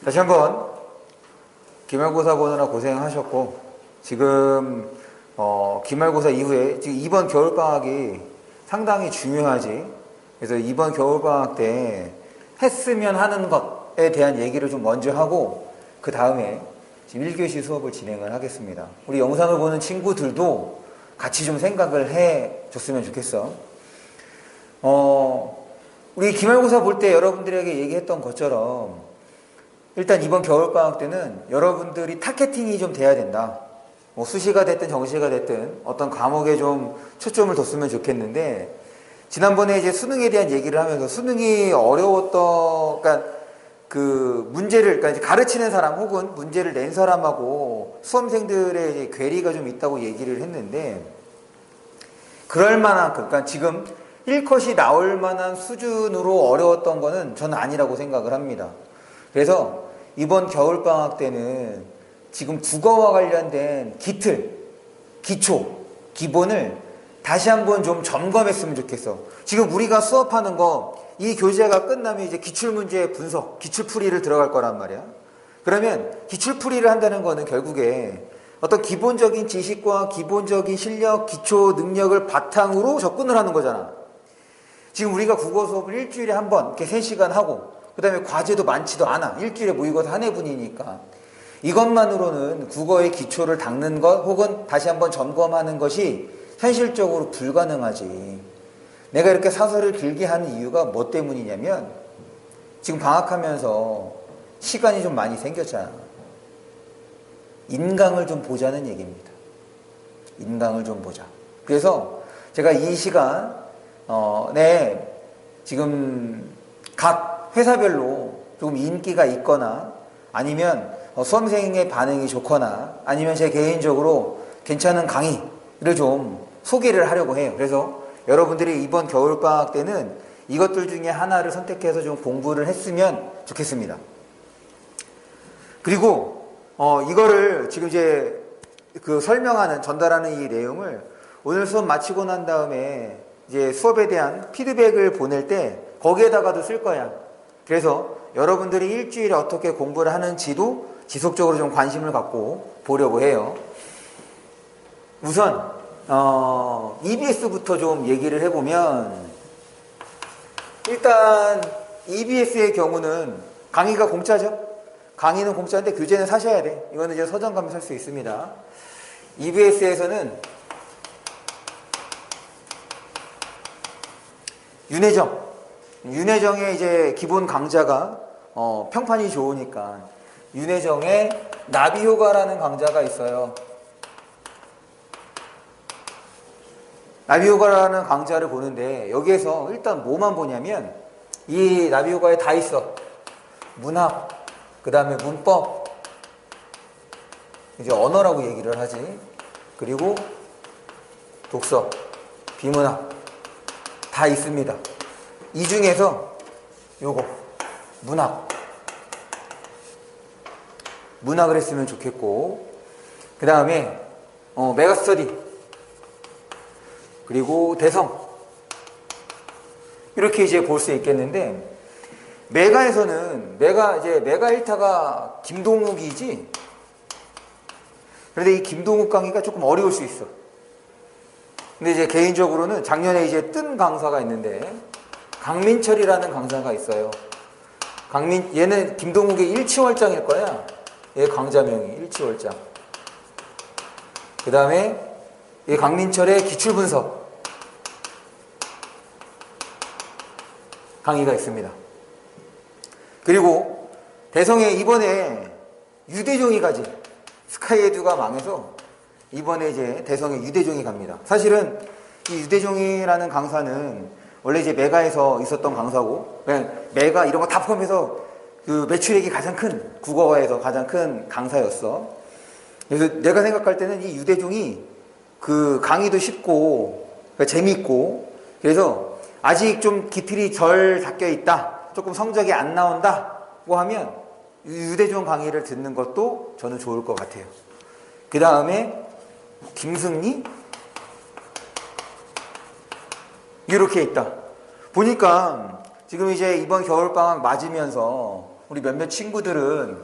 다시 한번 기말고사 보느라 고생하셨고, 지금 기말고사 이후에 지금 이번 겨울방학이 상당히 중요하지. 그래서 이번 겨울방학 때 했으면 하는 것에 대한 얘기를 좀 먼저 하고, 그 다음에 지금 1교시 수업을 진행을 하겠습니다. 우리 영상을 보는 친구들도 같이 좀 생각을 해 줬으면 좋겠어. 우리 기말고사 볼 때 여러분들에게 얘기했던 것처럼 일단 이번 겨울방학 때는 여러분들이 타겟팅이 좀 돼야 된다. 뭐 수시가 됐든 정시가 됐든 어떤 과목에 좀 초점을 뒀으면 좋겠는데, 지난번에 이제 수능에 대한 얘기를 하면서 수능이 어려웠던, 그러니까 그 문제를, 그러니까 이제 가르치는 사람 혹은 문제를 낸 사람하고 수험생들의 이제 괴리가 좀 있다고 얘기를 했는데, 그럴 만한, 그러니까 지금 1컷이 나올 만한 수준으로 어려웠던 거는 저는 아니라고 생각을 합니다. 그래서 이번 겨울방학 때는 지금 국어와 관련된 기초, 기본을 다시 한번 좀 점검했으면 좋겠어. 지금 우리가 수업하는 거, 이 교재가 끝나면 이제 기출문제 분석, 기출풀이를 들어갈 거란 말이야. 그러면 기출풀이를 한다는 거는 결국에 어떤 기본적인 지식과 기본적인 실력, 기초 능력을 바탕으로 접근을 하는 거잖아. 지금 우리가 국어 수업을 일주일에 한 번, 이렇게 3시간 하고, 그 다음에 과제도 많지도 않아. 일주일에 모의고사 한 해분이니까. 이것만으로는 국어의 기초를 닦는 것 혹은 다시 한번 점검하는 것이 현실적으로 불가능하지. 내가 이렇게 사설을 길게 하는 이유가 뭐 때문이냐면, 지금 방학하면서 시간이 좀 많이 생겼잖아. 인강을 좀 보자는 얘기입니다. 인강을 좀 보자. 그래서 제가 이 시간에 지금 각 회사별로 조금 인기가 있거나 아니면 수험생의 반응이 좋거나 아니면 제 개인적으로 괜찮은 강의를 좀 소개를 하려고 해요. 그래서 여러분들이 이번 겨울방학 때는 이것들 중에 하나를 선택해서 좀 공부를 했으면 좋겠습니다. 그리고 이거를 지금 이제 그 설명하는, 전달하는 이 내용을 오늘 수업 마치고 난 다음에 이제 수업에 대한 피드백을 보낼 때 거기에다가도 쓸 거야. 그래서 여러분들이 일주일에 어떻게 공부를 하는지도 지속적으로 좀 관심을 갖고 보려고 해요. 우선 EBS부터 좀 얘기를 해보면, 일단 EBS의 경우는 강의가 공짜죠. 강의는 공짜인데 교재는 사셔야 돼. 이거는 이제 서점 가면 살 수 있습니다. EBS에서는 윤혜정의 이제 기본 강좌가 평판이 좋으니까 윤혜정의 나비효과라는 강좌가 있어요. 나비효과라는 강좌를 보는데 여기에서 일단 뭐만 보냐면 이 나비효과에 다 있어. 문학, 그 다음에 문법, 이제 언어라고 얘기를 하지. 그리고 독서, 비문학 다 있습니다. 이 중에서 요거 문학을 했으면 좋겠고, 그 다음에 메가스터디, 그리고 대성, 이렇게 이제 볼 수 있겠는데, 메가에서는 메가 1타가 김동욱이지. 그런데 이 김동욱 강의가 조금 어려울 수 있어. 근데 이제 개인적으로는 작년에 이제 뜬 강사가 있는데 강민철이라는 강사가 있어요. 얘는 김동욱의 일치월장일 거야. 얘 강좌명이 일치월장. 그 다음에 이 강민철의 기출분석 강의가 있습니다. 그리고 대성에 이번에 유대종이 가지. 스카이에듀가 망해서 이번에 이제 대성에 유대종이 갑니다. 사실은 이 유대종이라는 강사는 원래 이제 메가에서 있었던 강사고, 메가 이런 거 다 포함해서 그 매출액이 가장 큰, 국어과에서 가장 큰 강사였어. 그래서 내가 생각할 때는 이 유대종이 그 강의도 쉽고 재미있고, 그래서 아직 좀 기틀이 덜 닦여 있다, 조금 성적이 안 나온다고 하면 유대종 강의를 듣는 것도 저는 좋을 것 같아요. 그 다음에 김승리 이렇게 있다. 보니까 지금 이제 이번 겨울방학 맞으면서 우리 몇몇 친구들은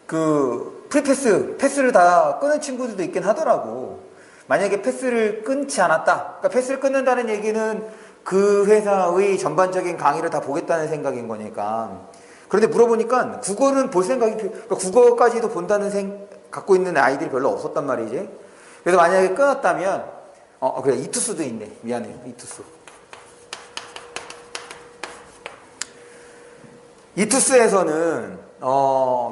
그 패스를 다 끊은 친구들도 있긴 하더라고. 만약에 패스를 끊지 않았다. 그러니까 패스를 끊는다는 얘기는 그 회사의 전반적인 강의를 다 보겠다는 생각인 거니까. 그런데 물어보니까 국어는 볼 생각이, 그러니까 국어까지도 본다는 갖고 있는 아이들이 별로 없었단 말이지. 그래서 만약에 끊었다면, 그래, 이투스도 있네. 미안해요. 이투스. 이투스에서는,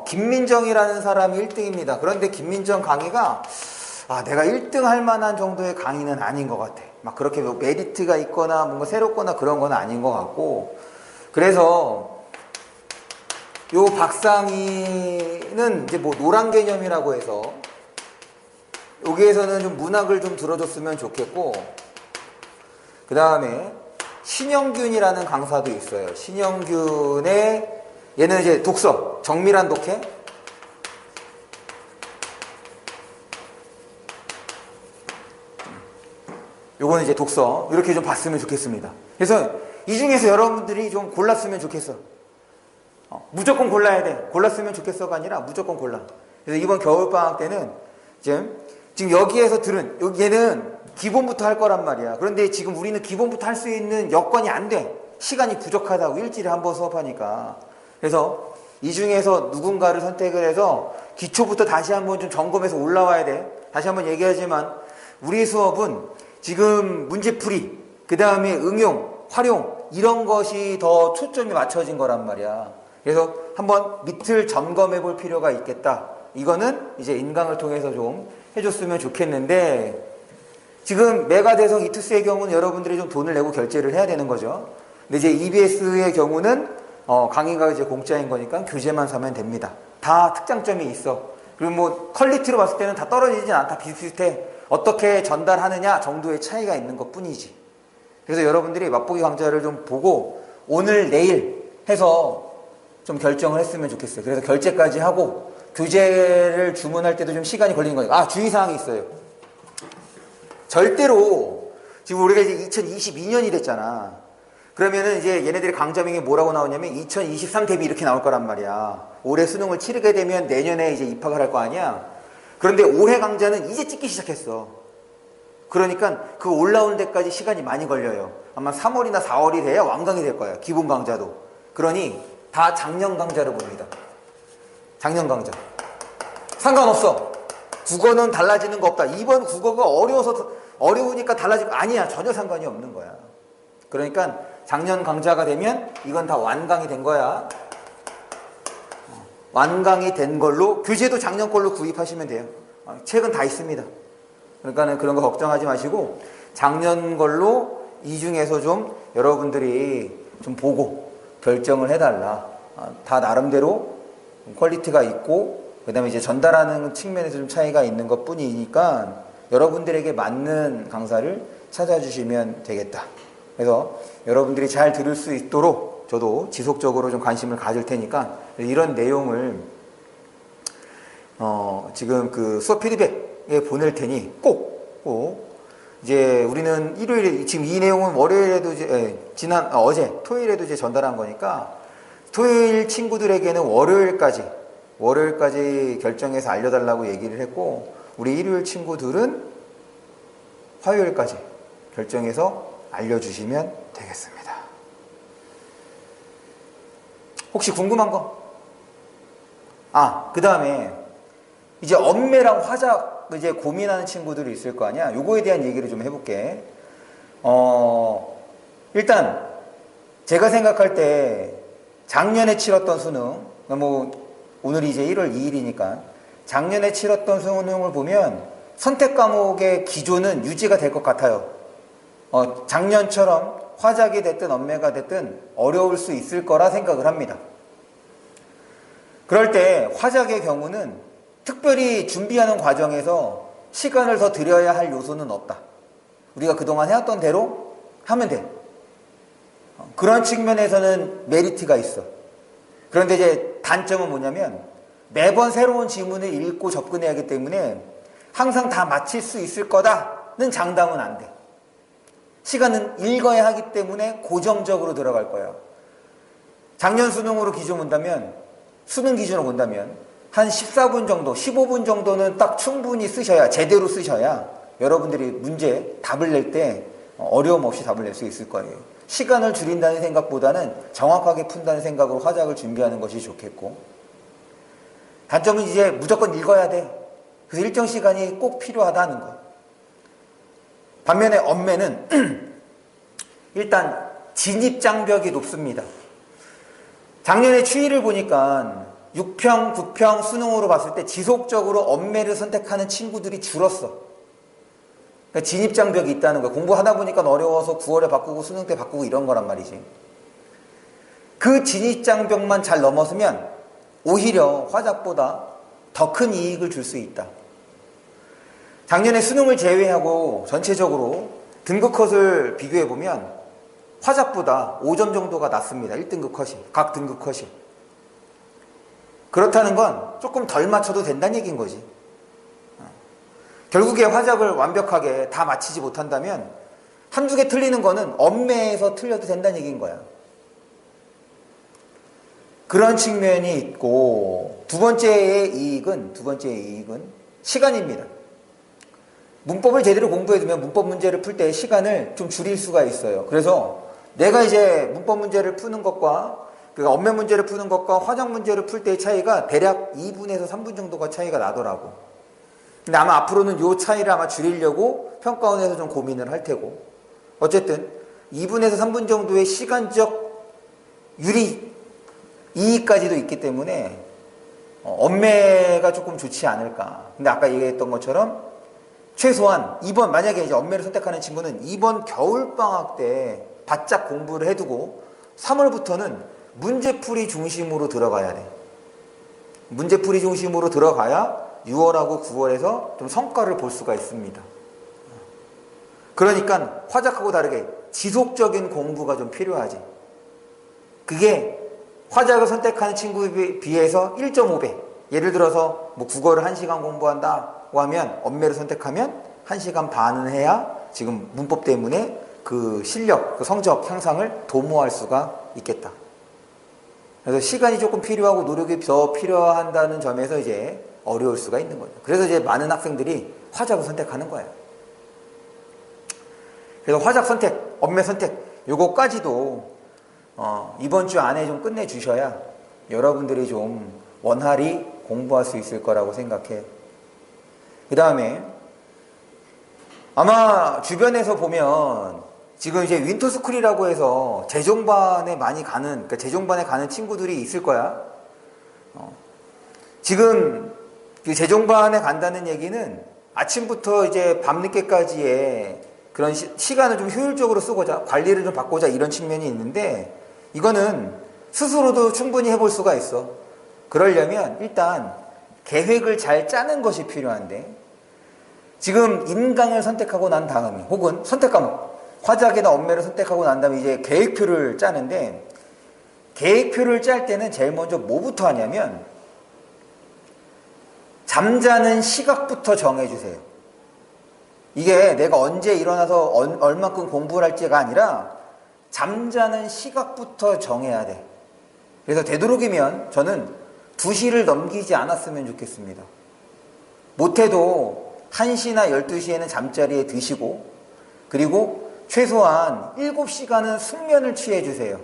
김민정이라는 사람이 1등입니다. 그런데 김민정 강의가, 내가 1등 할 만한 정도의 강의는 아닌 것 같아. 막 그렇게 뭐 메리트가 있거나 뭔가 새롭거나 그런 건 아닌 것 같고. 그래서, 요 박상희는 이제 뭐 노란 개념이라고 해서, 여기에서는 좀 문학을 좀 들어줬으면 좋겠고, 그 다음에 신영균이라는 강사도 있어요. 신영균의, 얘는 이제 독서, 정밀한 독해. 요거는 이제 독서. 이렇게 좀 봤으면 좋겠습니다. 그래서 이 중에서 여러분들이 좀 골랐으면 좋겠어. 무조건 골라야 돼. 골랐으면 좋겠어가 아니라 무조건 골라. 그래서 이번 겨울방학 때는 지금 여기에서 들은, 얘는 기본부터 할 거란 말이야. 그런데 지금 우리는 기본부터 할 수 있는 여건이 안 돼. 시간이 부족하다고 일주일에 한 번 수업하니까. 그래서 이 중에서 누군가를 선택을 해서 기초부터 다시 한번 좀 점검해서 올라와야 돼. 다시 한번 얘기하지만 우리 수업은 지금 문제풀이, 그 다음에 응용, 활용 이런 것이 더 초점이 맞춰진 거란 말이야. 그래서 한번 밑을 점검해 볼 필요가 있겠다. 이거는 이제 인강을 통해서 좀 해줬으면 좋겠는데, 지금 메가대성 이투스의 경우는 여러분들이 좀 돈을 내고 결제를 해야 되는 거죠. 근데 이제 EBS의 경우는 강의가 이제 공짜인 거니까 교재만 사면 됩니다. 다 특장점이 있어. 그리고 뭐 퀄리티로 봤을 때는 다 떨어지진 않다. 비슷비슷해. 어떻게 전달하느냐 정도의 차이가 있는 것 뿐이지. 그래서 여러분들이 맛보기 강좌를 좀 보고 오늘 내일 해서 좀 결정을 했으면 좋겠어요. 그래서 결제까지 하고 교재를 주문할 때도 좀 시간이 걸리는 거니까. 주의사항이 있어요. 절대로 지금 우리가 이제 2022년이 됐잖아. 그러면은 이제 얘네들이 강좌명이 뭐라고 나오냐면 2023 대비 이렇게 나올 거란 말이야. 올해 수능을 치르게 되면 내년에 이제 입학을 할 거 아니야. 그런데 올해 강좌는 이제 찍기 시작했어. 그러니까 그 올라오는 데까지 시간이 많이 걸려요. 아마 3월이나 4월이 돼야 완강이 될 거야. 기본 강좌도. 그러니 다 작년 강좌를 봅니다. 작년 강좌. 상관없어. 국어는 달라지는 거 없다. 이번 국어가 어려우니까 달라지고, 아니야. 전혀 상관이 없는 거야. 그러니까 작년 강좌가 되면 이건 다 완강이 된 거야. 완강이 된 걸로, 교재도 작년 걸로 구입하시면 돼요. 책은 다 있습니다. 그러니까 그런 거 걱정하지 마시고 작년 걸로 이 중에서 좀 여러분들이 좀 보고 결정을 해달라. 다 나름대로 퀄리티가 있고, 그 다음에 이제 전달하는 측면에서 좀 차이가 있는 것 뿐이니까 여러분들에게 맞는 강사를 찾아주시면 되겠다. 그래서 여러분들이 잘 들을 수 있도록 저도 지속적으로 좀 관심을 가질 테니까 이런 내용을 지금 그 수업 피드백에 보낼 테니 꼭 이제 우리는 일요일에, 지금 이 내용은 월요일에도 어제 토요일에도 이제 전달한 거니까 토요일 친구들에게는 월요일까지 결정해서 알려달라고 얘기를 했고, 우리 일요일 친구들은 화요일까지 결정해서 알려주시면 되겠습니다. 혹시 궁금한 거? 그 다음에 이제 엄매랑 화작 이제 고민하는 친구들이 있을 거 아니야? 요거에 대한 얘기를 좀 해볼게. 일단 제가 생각할 때 작년에 치렀던 수능, 오늘이 이제 1월 2일이니까 작년에 치렀던 수능을 보면 선택 과목의 기조는 유지가 될 것 같아요. 작년처럼 화작이 됐든 엄매가 됐든 어려울 수 있을 거라 생각을 합니다. 그럴 때 화작의 경우는 특별히 준비하는 과정에서 시간을 더 들여야 할 요소는 없다. 우리가 그동안 해왔던 대로 하면 돼. 그런 측면에서는 메리트가 있어. 그런데 이제 단점은 뭐냐면 매번 새로운 지문을 읽고 접근해야 하기 때문에 항상 다 맞힐 수 있을 거다는 장담은 안 돼. 시간은 읽어야 하기 때문에 고정적으로 들어갈 거야. 작년 수능으로 기준 본다면 수능 기준으로 본다면 한 14분 정도, 15분 정도는 딱 충분히 쓰셔야, 제대로 쓰셔야 여러분들이 문제 답을 낼 때 어려움 없이 답을 낼 수 있을 거예요. 시간을 줄인다는 생각보다는 정확하게 푼다는 생각으로 화작을 준비하는 것이 좋겠고, 단점은 이제 무조건 읽어야 돼. 그래서 일정 시간이 꼭 필요하다는 거. 반면에 언매는 일단 진입장벽이 높습니다. 작년에 추이를 보니까 6평, 9평 수능으로 봤을 때 지속적으로 언매를 선택하는 친구들이 줄었어. 그러니까 진입장벽이 있다는 거야. 공부하다 보니까 어려워서 9월에 바꾸고 수능 때 바꾸고 이런 거란 말이지. 그 진입장벽만 잘 넘어서면 오히려 화작보다 더 큰 이익을 줄 수 있다. 작년에 수능을 제외하고 전체적으로 등급 컷을 비교해보면 화작보다 5점 정도가 낮습니다. 1등급 컷이. 각 등급 컷이. 그렇다는 건 조금 덜 맞춰도 된다는 얘기인 거지. 결국에 화작을 완벽하게 다 맞히지 못한다면 한두 개 틀리는 거는 언매에서 틀려도 된다는 얘기인 거야. 그런 측면이 있고, 두 번째의 이익은 시간입니다. 문법을 제대로 공부해두면 문법 문제를 풀 때 시간을 좀 줄일 수가 있어요. 그래서 내가 이제 문법 문제를 푸는 것과, 그러니까 언매 문제를 푸는 것과 화작 문제를 풀 때의 차이가 대략 2분에서 3분 정도가 차이가 나더라고. 근데 아마 앞으로는 이 차이를 아마 줄이려고 평가원에서 좀 고민을 할 테고, 어쨌든 2분에서 3분 정도의 시간적 유리 이익까지도 있기 때문에 언매가 조금 좋지 않을까. 근데 아까 얘기했던 것처럼 최소한 이번, 만약에 이제 언매를 선택하는 친구는 이번 겨울방학 때 바짝 공부를 해두고 3월부터는 문제풀이 중심으로 들어가야 돼. 문제풀이 중심으로 들어가야 6월하고 9월에서 좀 성과를 볼 수가 있습니다. 그러니까 화작하고 다르게 지속적인 공부가 좀 필요하지. 그게 화작을 선택하는 친구에 비해서 1.5배. 예를 들어서 뭐 국어를 1시간 공부한다고 하면 언매를 선택하면 1시간 반은 해야 지금 문법 때문에 그 실력, 그 성적 향상을 도모할 수가 있겠다. 그래서 시간이 조금 필요하고 노력이 더 필요한다는 점에서 이제 어려울 수가 있는 거죠. 그래서 이제 많은 학생들이 화작을 선택하는 거예요. 그래서 화작 선택, 언매 선택, 요거까지도 이번 주 안에 좀 끝내주셔야 여러분들이 좀 원활히 공부할 수 있을 거라고 생각해. 그 다음에 아마 주변에서 보면 지금 이제 윈터스쿨이라고 해서 재종반에 많이 가는, 그러니까 재종반에 가는 친구들이 있을 거야. 지금 그 재종반에 간다는 얘기는 아침부터 이제 밤늦게까지의 그런 시간을 좀 효율적으로 쓰고자, 관리를 좀 받고자 이런 측면이 있는데, 이거는 스스로도 충분히 해볼 수가 있어. 그러려면 일단 계획을 잘 짜는 것이 필요한데, 지금 인강을 선택하고 난 다음에, 혹은 선택 과목, 화작이나 언매를 선택하고 난 다음에 이제 계획표를 짜는데, 계획표를 짤 때는 제일 먼저 뭐부터 하냐면 잠자는 시각부터 정해주세요. 이게 내가 언제 일어나서 얼만큼 공부를 할지가 아니라 잠자는 시각부터 정해야 돼. 그래서 되도록이면 저는 2시를 넘기지 않았으면 좋겠습니다. 못해도 1시나 12시에는 잠자리에 드시고, 그리고 최소한 7시간은 숙면을 취해주세요.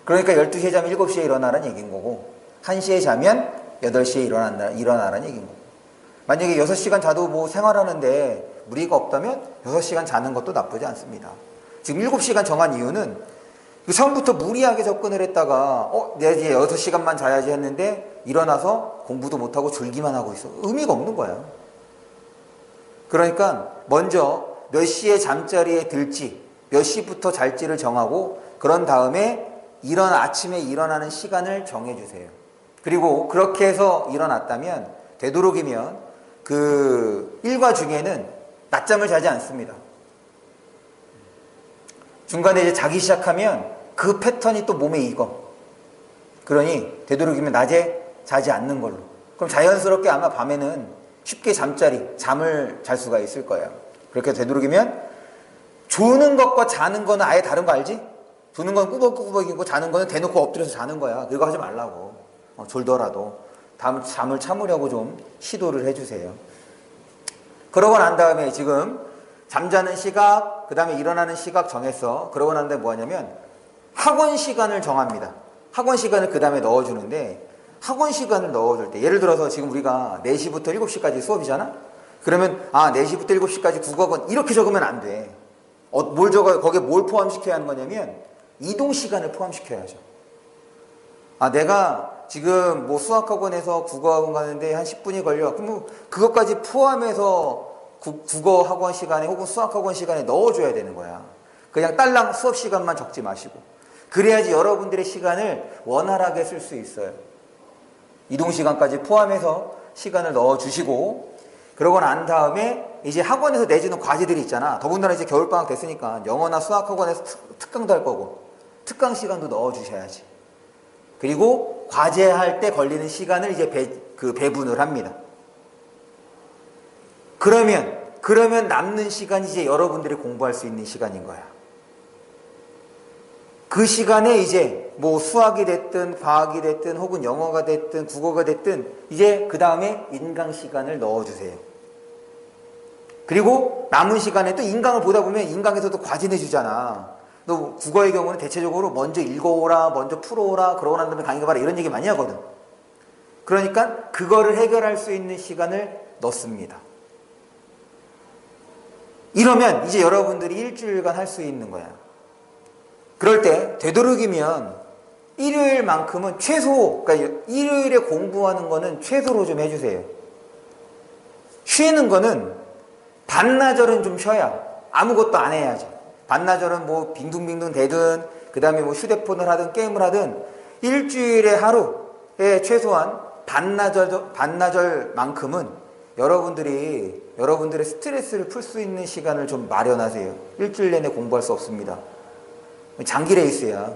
그러니까 12시에 자면 7시에 일어나라는 얘기인 거고, 1시에 자면 8시에 일어나라는 얘기인 거고. 만약에 6시간 자도 뭐 생활하는데 무리가 없다면 6시간 자는 것도 나쁘지 않습니다. 지금 7시간 정한 이유는 처음부터 무리하게 접근을 했다가 내가 이제 6시간만 자야지 했는데 일어나서 공부도 못하고 졸기만 하고 있어. 의미가 없는 거야. 그러니까 먼저 몇 시에 잠자리에 들지, 몇 시부터 잘지를 정하고, 그런 다음에 아침에 일어나는 시간을 정해주세요. 그리고 그렇게 해서 일어났다면 되도록이면 그 일과 중에는 낮잠을 자지 않습니다. 중간에 이제 자기 시작하면 그 패턴이 또 몸에 익어. 그러니 되도록이면 낮에 자지 않는 걸로. 그럼 자연스럽게 아마 밤에는 쉽게 잠을 잘 수가 있을 거예요. 그렇게 되도록이면 조는 것과 자는 거는 아예 다른 거 알지? 조는 건 꾸벅꾸벅이고 자는 거는 대놓고 엎드려서 자는 거야. 그거 하지 말라고. 졸더라도 잠을 참으려고 좀 시도를 해주세요. 그러고 난 다음에 지금 잠자는 시각, 그 다음에 일어나는 시각 정했어. 그러고 난 다음에 뭐 하냐면 학원 시간을 정합니다. 학원 시간을 그 다음에 넣어주는데, 학원 시간을 넣어줄 때 예를 들어서 지금 우리가 4시부터 7시까지 수업이잖아? 그러면 4시부터 7시까지 국어학원 이렇게 적으면 안 돼. 뭘 적어요? 거기에 뭘 포함시켜야 하는 거냐면 이동 시간을 포함시켜야죠. 내가 지금 뭐 수학학원에서 국어학원 가는데 한 10분이 걸려. 그럼 그것까지 포함해서 국어학원 시간에 혹은 수학학원 시간에 넣어줘야 되는 거야. 그냥 딸랑 수업 시간만 적지 마시고. 그래야지 여러분들의 시간을 원활하게 쓸 수 있어요. 이동 시간까지 포함해서 시간을 넣어주시고, 그러고 난 다음에 이제 학원에서 내주는 과제들이 있잖아. 더군다나 이제 겨울방학 됐으니까 영어나 수학학원에서 특강도 할 거고 특강 시간도 넣어주셔야지. 그리고 과제할 때 걸리는 시간을 이제 배분을 합니다. 그러면 남는 시간이 이제 여러분들이 공부할 수 있는 시간인 거야. 그 시간에 이제 뭐 수학이 됐든 과학이 됐든 혹은 영어가 됐든 국어가 됐든 이제 그 다음에 인강 시간을 넣어주세요. 그리고 남은 시간에 또 인강을 보다 보면 인강에서도 과제 내주잖아. 너 국어의 경우는 대체적으로 먼저 읽어오라, 먼저 풀어오라, 그러고 난 다음에 강의해봐라 이런 얘기 많이 하거든. 그러니까 그거를 해결할 수 있는 시간을 넣습니다. 이러면 이제 여러분들이 일주일간 할 수 있는 거야. 그럴 때 되도록이면 일요일만큼은 그러니까 일요일에 공부하는 거는 최소로 좀 해주세요. 쉬는 거는 반나절은 좀 쉬어야 아무것도 안 해야죠. 반나절은 뭐 빙둥빙둥 대든 그 다음에 뭐 휴대폰을 하든 게임을 하든 일주일에 하루에 최소한 반나절만큼은 여러분들의 스트레스를 풀 수 있는 시간을 좀 마련하세요. 일주일 내내 공부할 수 없습니다. 장기 레이스야.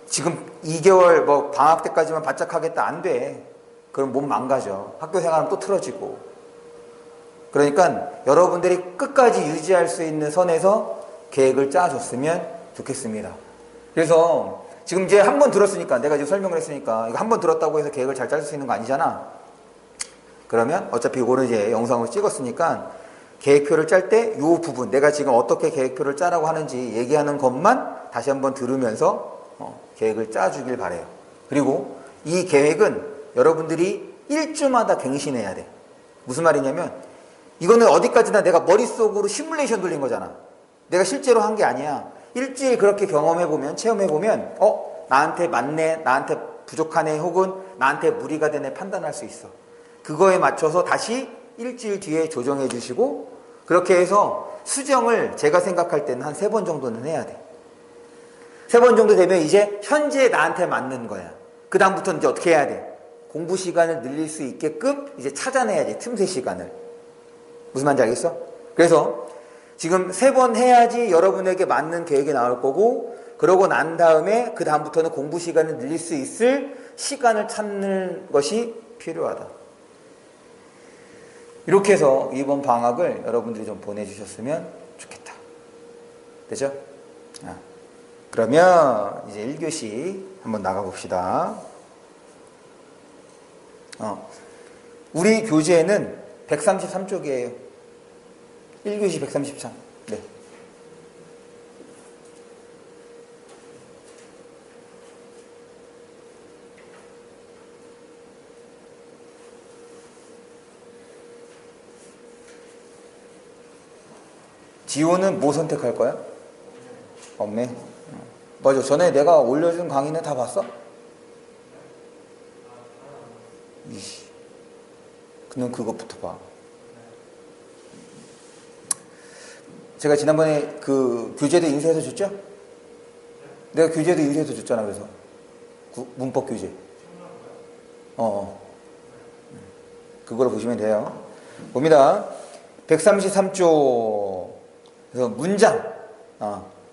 지금 2개월 뭐 방학 때까지만 바짝 하겠다 안 돼. 그럼 몸 망가져. 학교 생활은 또 틀어지고. 그러니까 여러분들이 끝까지 유지할 수 있는 선에서 계획을 짜줬으면 좋겠습니다. 그래서 지금 이제 한 번 들었으니까, 내가 지금 설명을 했으니까 이거 한 번 들었다고 해서 계획을 잘 짤 수 있는 거 아니잖아. 그러면 어차피 이거는 이제 영상을 찍었으니까 계획표를 짤 때 이 부분, 내가 지금 어떻게 계획표를 짜라고 하는지 얘기하는 것만 다시 한번 들으면서 계획을 짜주길 바래요. 그리고 이 계획은 여러분들이 1주마다 갱신해야 돼. 무슨 말이냐면 이거는 어디까지나 내가 머릿속으로 시뮬레이션 돌린 거잖아. 내가 실제로 한 게 아니야. 일주일 그렇게 경험해보면, 체험해보면 나한테 맞네, 나한테 부족하네, 혹은 나한테 무리가 되네 판단할 수 있어. 그거에 맞춰서 다시 일주일 뒤에 조정해 주시고, 그렇게 해서 수정을 제가 생각할 때는 한 3번 정도는 해야 돼. 3번 정도 되면 이제 현재 나한테 맞는 거야. 그 다음부터는 이제 어떻게 해야 돼? 공부 시간을 늘릴 수 있게끔 이제 찾아내야지, 틈새 시간을. 무슨 말인지 알겠어? 그래서 지금 3번 해야지 여러분에게 맞는 계획이 나올 거고, 그러고 난 다음에 그 다음부터는 공부 시간을 늘릴 수 있을 시간을 찾는 것이 필요하다. 이렇게 해서 이번 방학을 여러분들이 좀 보내주셨으면 좋겠다. 되죠? 그러면 이제 1교시 한번 나가봅시다. 우리 교재에는 133쪽이에요. 1교시 133. 네. 지호는 뭐 선택할 거야? 없네. 맞아. 전에 내가 올려준 강의는 다 봤어? 이씨. 그럼 그것부터 봐. 제가 지난번에 그 교재도 인쇄해서 줬죠? 내가 교재도 인쇄해서 줬잖아. 그래서 문법 교재. 그걸 보시면 돼요. 봅니다. 133조. 그래서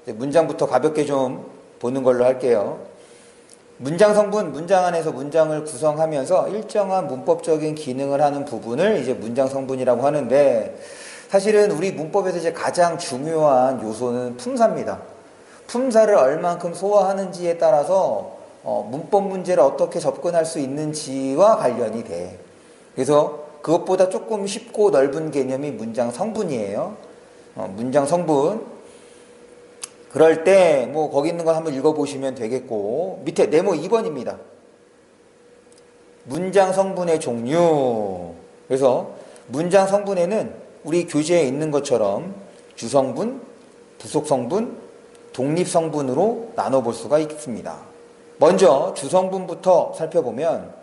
문장부터 가볍게 좀 보는 걸로 할게요. 문장 성분, 문장 안에서 문장을 구성하면서 일정한 문법적인 기능을 하는 부분을 이제 문장 성분이라고 하는데, 사실은 우리 문법에서 이제 가장 중요한 요소는 품사입니다. 품사를 얼만큼 소화하는지에 따라서 문법 문제를 어떻게 접근할 수 있는지와 관련이 돼. 그래서 그것보다 조금 쉽고 넓은 개념이 문장 성분이에요. 문장 성분. 그럴 때 뭐 거기 있는 거 한번 읽어보시면 되겠고, 밑에 네모 2번입니다. 문장 성분의 종류. 그래서 문장 성분에는 우리 교재에 있는 것처럼 주성분, 부속성분, 독립성분으로 나눠볼 수가 있습니다. 먼저 주성분부터 살펴보면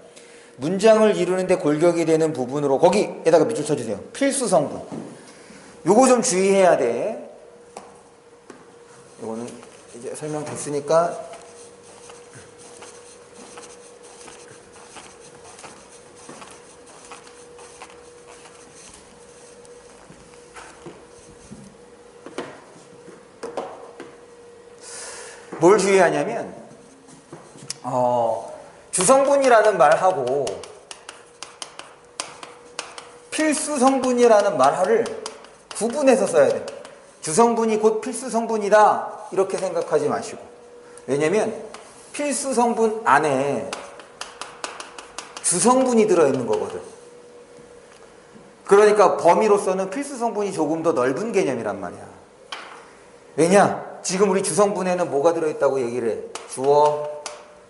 문장을 이루는데 골격이 되는 부분으로 거기에다가 밑줄 쳐주세요. 필수성분. 요거 좀 주의해야 돼. 요거는 이제 설명됐으니까 뭘 주의하냐면 주성분이라는 말하고 필수성분이라는 말을 구분해서 써야 돼. 주성분이 곧 필수성분이다 이렇게 생각하지 마시고, 왜냐면 필수성분 안에 주성분이 들어있는 거거든. 그러니까 범위로서는 필수성분이 조금 더 넓은 개념이란 말이야. 왜냐? 지금 우리 주성분에는 뭐가 들어있다고 얘기를 해? 주어,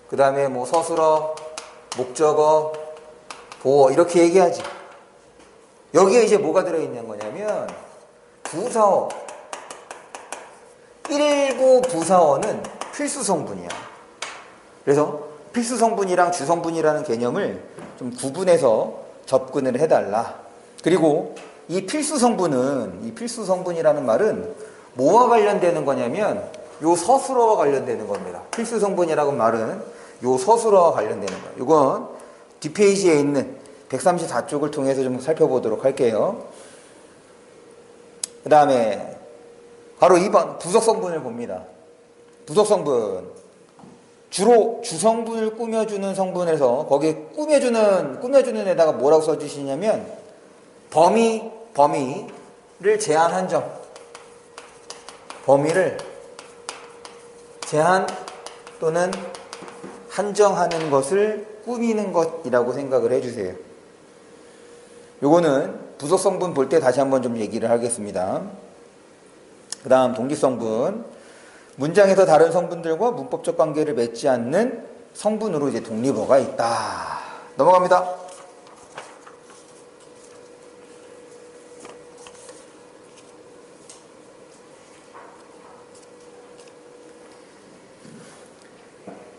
그 다음에 뭐 서술어, 목적어, 보어 이렇게 얘기하지. 여기에 이제 뭐가 들어있는 거냐면 부사어. 일부 부사어는 필수성분이야. 그래서 필수성분이랑 주성분이라는 개념을 좀 구분해서 접근을 해달라. 그리고 이 필수성분이라는 말은 뭐와 관련되는 거냐면 요 서술어와 관련되는 겁니다. 필수성분이라는 말은 요 서술어와 관련되는 거예요. 이건 뒷페이지에 있는 134쪽을 통해서 좀 살펴보도록 할게요. 그 다음에 바로 2번 부속성분을 봅니다. 부속성분. 주로 주성분을 꾸며주는 성분에서 거기에 꾸며주는 데다가 뭐라고 써주시냐면 범위를 제한한 점. 범위를 제한 또는 한정하는 것을 꾸미는 것이라고 생각을 해주세요. 요거는 부속성분 볼 때 다시 한번 좀 얘기를 하겠습니다. 그 다음 독립성분. 문장에서 다른 성분들과 문법적 관계를 맺지 않는 성분으로 이제 독립어가 있다. 넘어갑니다.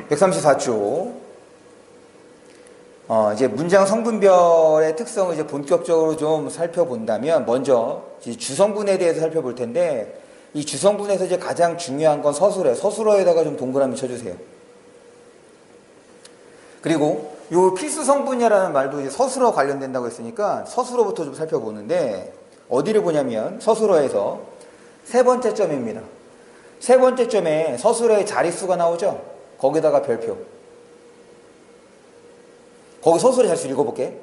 (134쪽) 이제 문장 성분별의 특성을 이제 본격적으로 좀 살펴본다면, 먼저 이제 주성분에 대해서 살펴볼 텐데, 이 주성분에서 이제 가장 중요한 건 서술어예요. 서술어에다가 좀 동그라미 쳐주세요. 그리고 요 필수성분이라는 말도 이제 서술어 관련된다고 했으니까 서술어부터 좀 살펴보는데, 어디를 보냐면 서술어에서 세 번째 점입니다. 세 번째 점에 서술어의 자릿수가 나오죠. 거기다가 별표. 거기 서술어 자릿수 읽어볼게.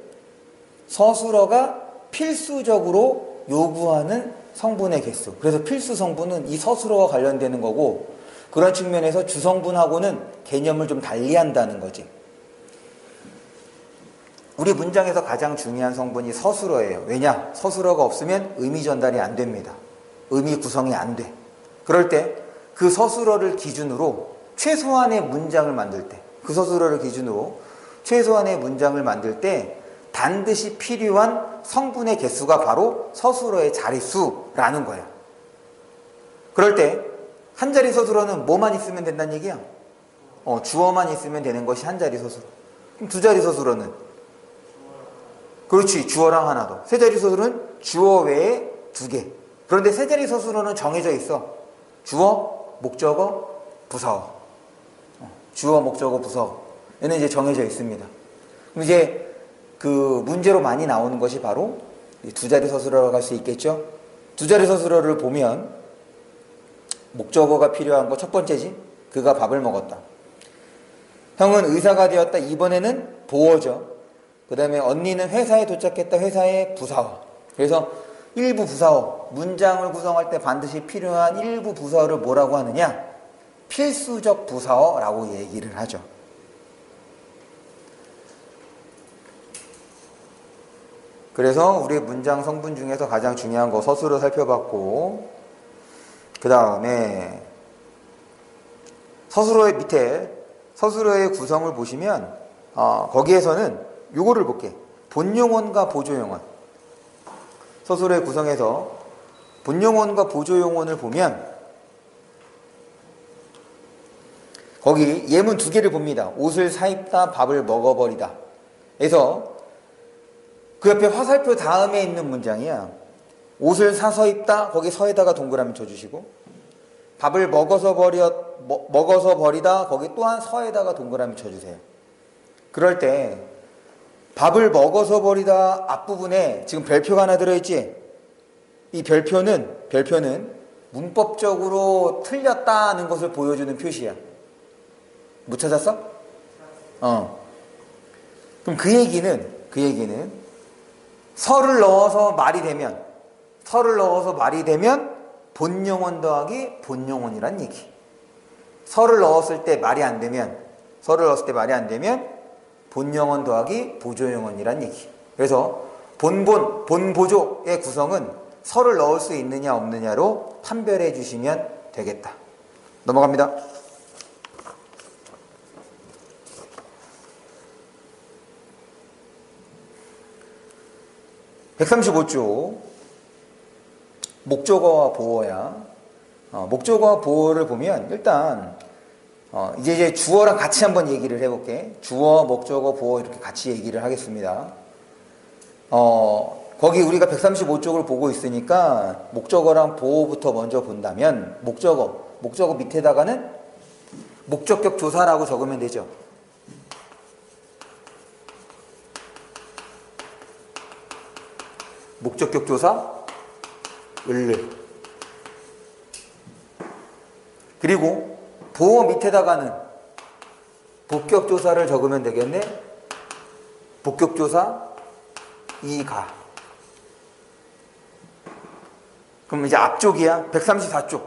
서술어가 필수적으로 요구하는 성분의 개수. 그래서 필수 성분은 이 서술어와 관련되는 거고, 그런 측면에서 주성분하고는 개념을 좀 달리한다는 거지. 우리 문장에서 가장 중요한 성분이 서술어예요. 왜냐? 서술어가 없으면 의미 전달이 안 됩니다. 의미 구성이 안 돼. 그럴 때 그 서술어를 기준으로 최소한의 문장을 만들 때, 그 서술어를 기준으로 최소한의 문장을 만들 때 반드시 필요한 성분의 개수가 바로 서술어의 자릿수라는 거야. 그럴 때 한 자리 서술어는 뭐만 있으면 된다는 얘기야? 주어만 있으면 되는 것이 한 자리 서술어. 그럼 두 자리 서술어는? 그렇지, 주어랑 하나 더. 세 자리 서술은 주어 외에 두 개. 그런데 세 자리 서술어는 정해져 있어. 주어, 목적어, 부사어. 주어, 목적어, 부사어. 얘는 이제 정해져 있습니다. 그럼 이제 그 문제로 많이 나오는 것이 바로 두 자리 서술어라고 할 수 있겠죠. 두 자리 서술어를 보면 목적어가 필요한 거 첫 번째지. 그가 밥을 먹었다. 형은 의사가 되었다. 이번에는 보어죠. 그 다음에 언니는 회사에 도착했다. 회사의 부사어. 그래서 일부 부사어, 문장을 구성할 때 반드시 필요한 일부 부사어를 뭐라고 하느냐? 필수적 부사어라고 얘기를 하죠. 그래서 우리 문장 성분 중에서 가장 중요한 거 서술어 살펴봤고, 그 다음에 서술어의 밑에 서술어의 구성을 보시면 거기에서는 요거를 볼게. 본용언과 보조용언. 서술어의 구성에서 본용언과 보조용언을 보면 거기 예문 두 개를 봅니다. 옷을 사입다, 밥을 먹어버리다. 그래서 그 옆에 화살표 다음에 있는 문장이야. 옷을 사서 입다, 거기 서에다가 동그라미 쳐주시고, 밥을 먹어서 버리다, 거기 또한 서에다가 동그라미 쳐주세요. 그럴 때 밥을 먹어서 버리다 앞부분에 지금 별표가 하나 들어있지? 이 별표는 문법적으로 틀렸다는 것을 보여주는 표시야. 못 찾았어? 그럼 그 얘기는 서를 넣어서 말이 되면 본용언 더하기 본용언이란 얘기. 서를 넣었을 때 말이 안 되면 본용언 더하기 보조용언이란 얘기. 그래서 본보조의 구성은 서를 넣을 수 있느냐 없느냐로 판별해 주시면 되겠다. 넘어갑니다. 135쪽 목적어와 보어야. 목적어와 보어를 보면 일단 이제 주어랑 같이 한번 얘기를 해볼게. 주어, 목적어, 보어 이렇게 같이 얘기를 하겠습니다. 거기 우리가 135쪽을 보고 있으니까 목적어랑 보어부터 먼저 본다면 목적어 밑에다가는 목적격 조사라고 적으면 되죠. 목적격 조사 을를. 그리고 보어 밑에다가는 복격 조사를 적으면 되겠네. 복격 조사 이가. 그럼 이제 앞쪽이야. 134쪽.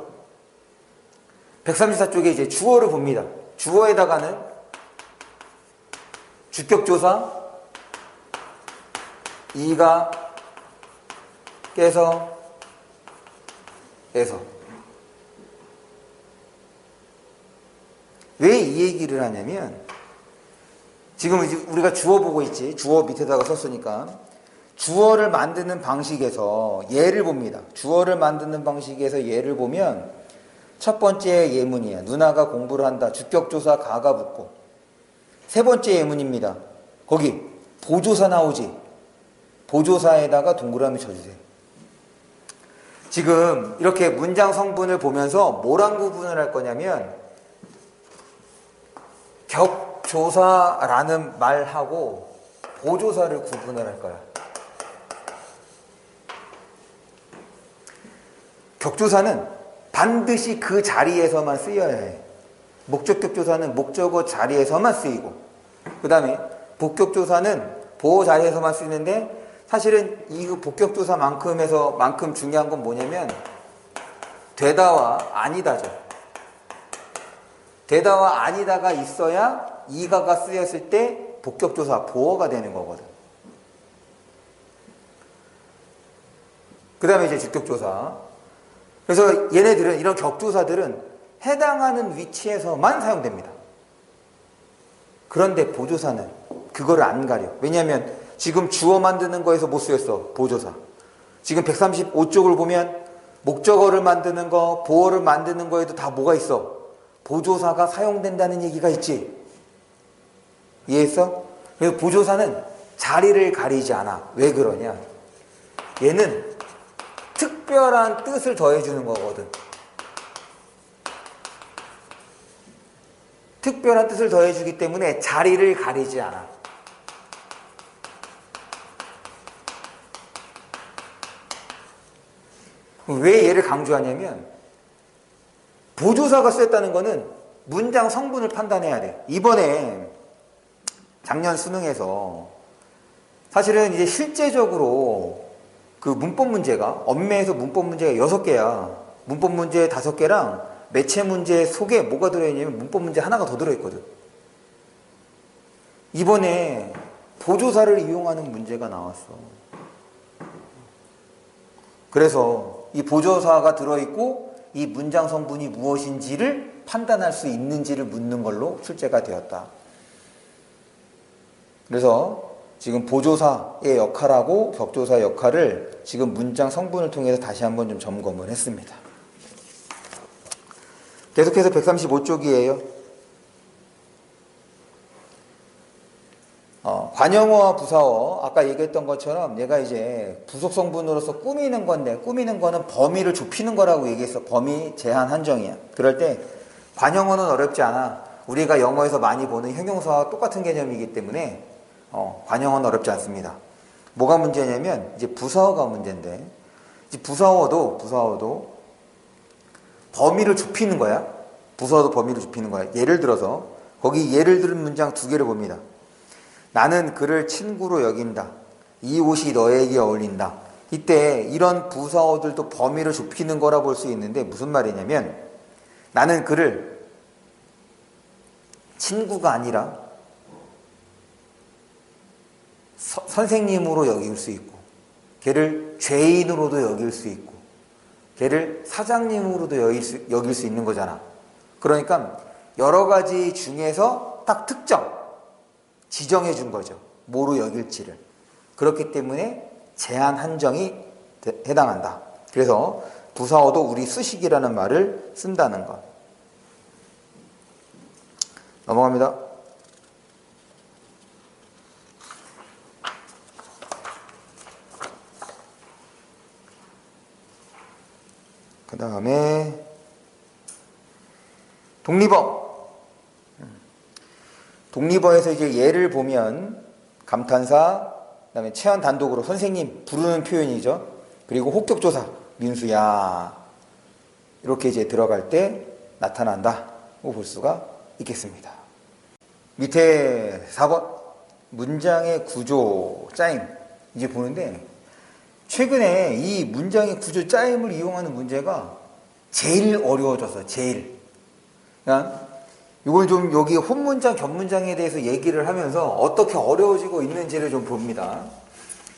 134쪽에 이제 주어를 봅니다. 주어에다가는 주격 조사 이가 깨서 에서. 왜 이 얘기를 하냐면 지금 이제 우리가 주어 보고 있지. 주어 밑에다가 썼으니까 주어를 만드는 방식에서 예를 봅니다. 주어를 만드는 방식에서 예를 보면 첫 번째 예문이야. 누나가 공부를 한다. 주격조사 가가 붙고. 세 번째 예문입니다. 거기 보조사 나오지. 보조사에다가 동그라미 쳐주세요. 지금 이렇게 문장 성분을 보면서 뭐랑 구분을 할 거냐면 격조사라는 말하고 보조사를 구분을 할 거야. 격조사는 반드시 그 자리에서만 쓰여야 해. 목적격조사는 목적어 자리에서만 쓰이고, 그 다음에 복격조사는 보호 자리에서만 쓰이는데, 사실은 이 복격조사만큼 중요한 건 뭐냐면 되다와 아니다죠. 되다와 아니다가 있어야 이가가 쓰였을 때 복격조사 보어가 되는 거거든. 그 다음에 이제 주격조사. 그래서 얘네들은, 이런 격조사들은 해당하는 위치에서만 사용됩니다. 그런데 보조사는 그거를 안 가려. 왜냐하면 지금 주어 만드는 거에서 못 쓰였어. 보조사. 지금 135쪽을 보면 목적어를 만드는 거, 보어를 만드는 거에도 다 뭐가 있어? 보조사가 사용된다는 얘기가 있지. 이해했어? 그래서 보조사는 자리를 가리지 않아. 왜 그러냐? 얘는 특별한 뜻을 더해주는 거거든. 특별한 뜻을 더해주기 때문에 자리를 가리지 않아. 왜 얘를 강조하냐면 보조사가 쓰였다는 거는 문장 성분을 판단해야 돼. 이번에 작년 수능에서 사실은 이제 실제적으로 그 문법 문제가, 엄매에서 문법 문제가 6개야. 문법 문제 5개랑 매체 문제 속에 뭐가 들어있냐면 문법 문제 하나가 더 들어있거든. 이번에 보조사를 이용하는 문제가 나왔어. 그래서 이 보조사가 들어있고 이 문장 성분이 무엇인지를 판단할 수 있는지를 묻는 걸로 출제가 되었다. 그래서 지금 보조사의 역할하고 격조사의 역할을 지금 문장 성분을 통해서 다시 한번 좀 점검을 했습니다. 계속해서 135쪽이에요. 관형어와 부사어, 아까 얘기했던 것처럼 얘가 이제 부속 성분으로서 꾸미는 건데, 꾸미는 거는 범위를 좁히는 거라고 얘기했어. 범위 제한 한정이야. 그럴 때 관형어는 어렵지 않아. 우리가 영어에서 많이 보는 형용사와 똑같은 개념이기 때문에 관형어는 어렵지 않습니다. 뭐가 문제냐면 이제 부사어가 문제인데, 이제 부사어도 범위를 좁히는 거야. 부사어도 범위를 좁히는 거야. 예를 들어서 거기 예를 들은 문장 두 개를 봅니다. 나는 그를 친구로 여긴다. 이 옷이 너에게 어울린다. 이때 이런 부사어들도 범위를 좁히는 거라 볼 수 있는데 무슨 말이냐면 나는 그를 친구가 아니라 선생님으로 여길 수 있고, 걔를 죄인으로도 여길 수 있고, 걔를 사장님으로도 여길 수 있는 거잖아. 그러니까 여러 가지 중에서 딱 특정 지정해 준 거죠. 뭐로 여길지를. 그렇기 때문에 제한 한정이 해당한다. 그래서 부사어도 우리 수식이라는 말을 쓴다는 것. 넘어갑니다. 그 다음에 독립어. 독립어에서 이제 예를 보면 감탄사, 그다음에 체언 단독으로 선생님 부르는 표현이죠. 그리고 혹격조사, 민수야 이렇게 이제 들어갈 때 나타난다고 볼 수가 있겠습니다. 밑에 4번 문장의 구조 짜임 이제 보는데 최근에 이 문장의 구조 짜임을 이용하는 문제가 제일 어려워졌어요. 제일. 그러니까 이걸 좀 여기 혼문장, 격문장에 대해서 얘기를 하면서 어떻게 어려워지고 있는지를 좀 봅니다.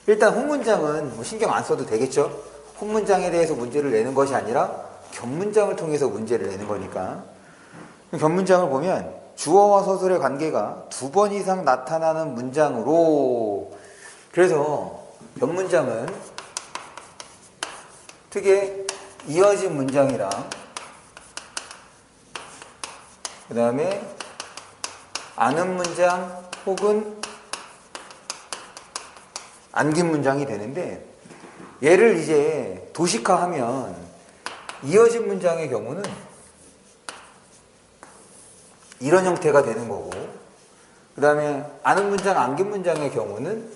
일단 혼문장은 뭐 신경 안 써도 되겠죠? 혼문장에 대해서 문제를 내는 것이 아니라 격문장을 통해서 문제를 내는 거니까. 격문장을 보면 주어와 서술의 관계가 2번 이상 나타나는 문장으로, 그래서 격문장은 특히 이어진 문장이랑 그 다음에 아는 문장 혹은 안긴 문장이 되는데, 얘를 이제 도식화하면 이어진 문장의 경우는 이런 형태가 되는 거고, 그 다음에 아는 문장, 안긴 문장의 경우는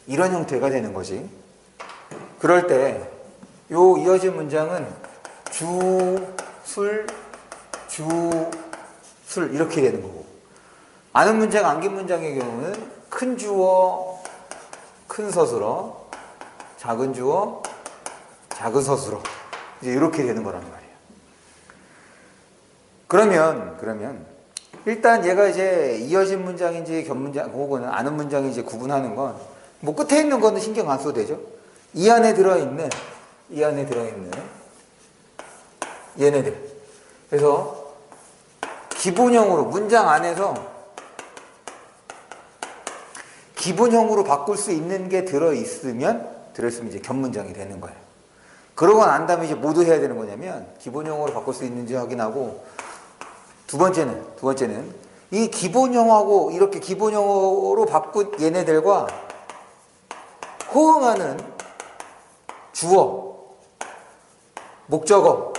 이런 형태가 되는 거지. 그럴 때 요 이어진 문장은 주, 술 이렇게 되는 거고, 아는 문장, 안긴 문장의 경우는 큰 주어, 큰 서술어, 작은 주어, 작은 서술어 이제 이렇게 되는 거란 말이에요. 그러면 일단 얘가 이제 이어진 문장인지 격문장 혹은 아는 문장인지 구분하는 건 뭐 끝에 있는 거는 신경 안 써도 되죠. 이 안에 들어있는 얘네들. 그래서 기본형으로 문장 안에서 기본형으로 바꿀 수 있는 게 들어있으면 이제 격문장이 되는 거예요. 그러고 난 다음에 이제 뭐도 해야 되는 거냐면 기본형으로 바꿀 수 있는지 확인하고, 두 번째는 이 기본형하고 이렇게 기본형으로 바꾼 얘네들과 호응하는 주어, 목적어,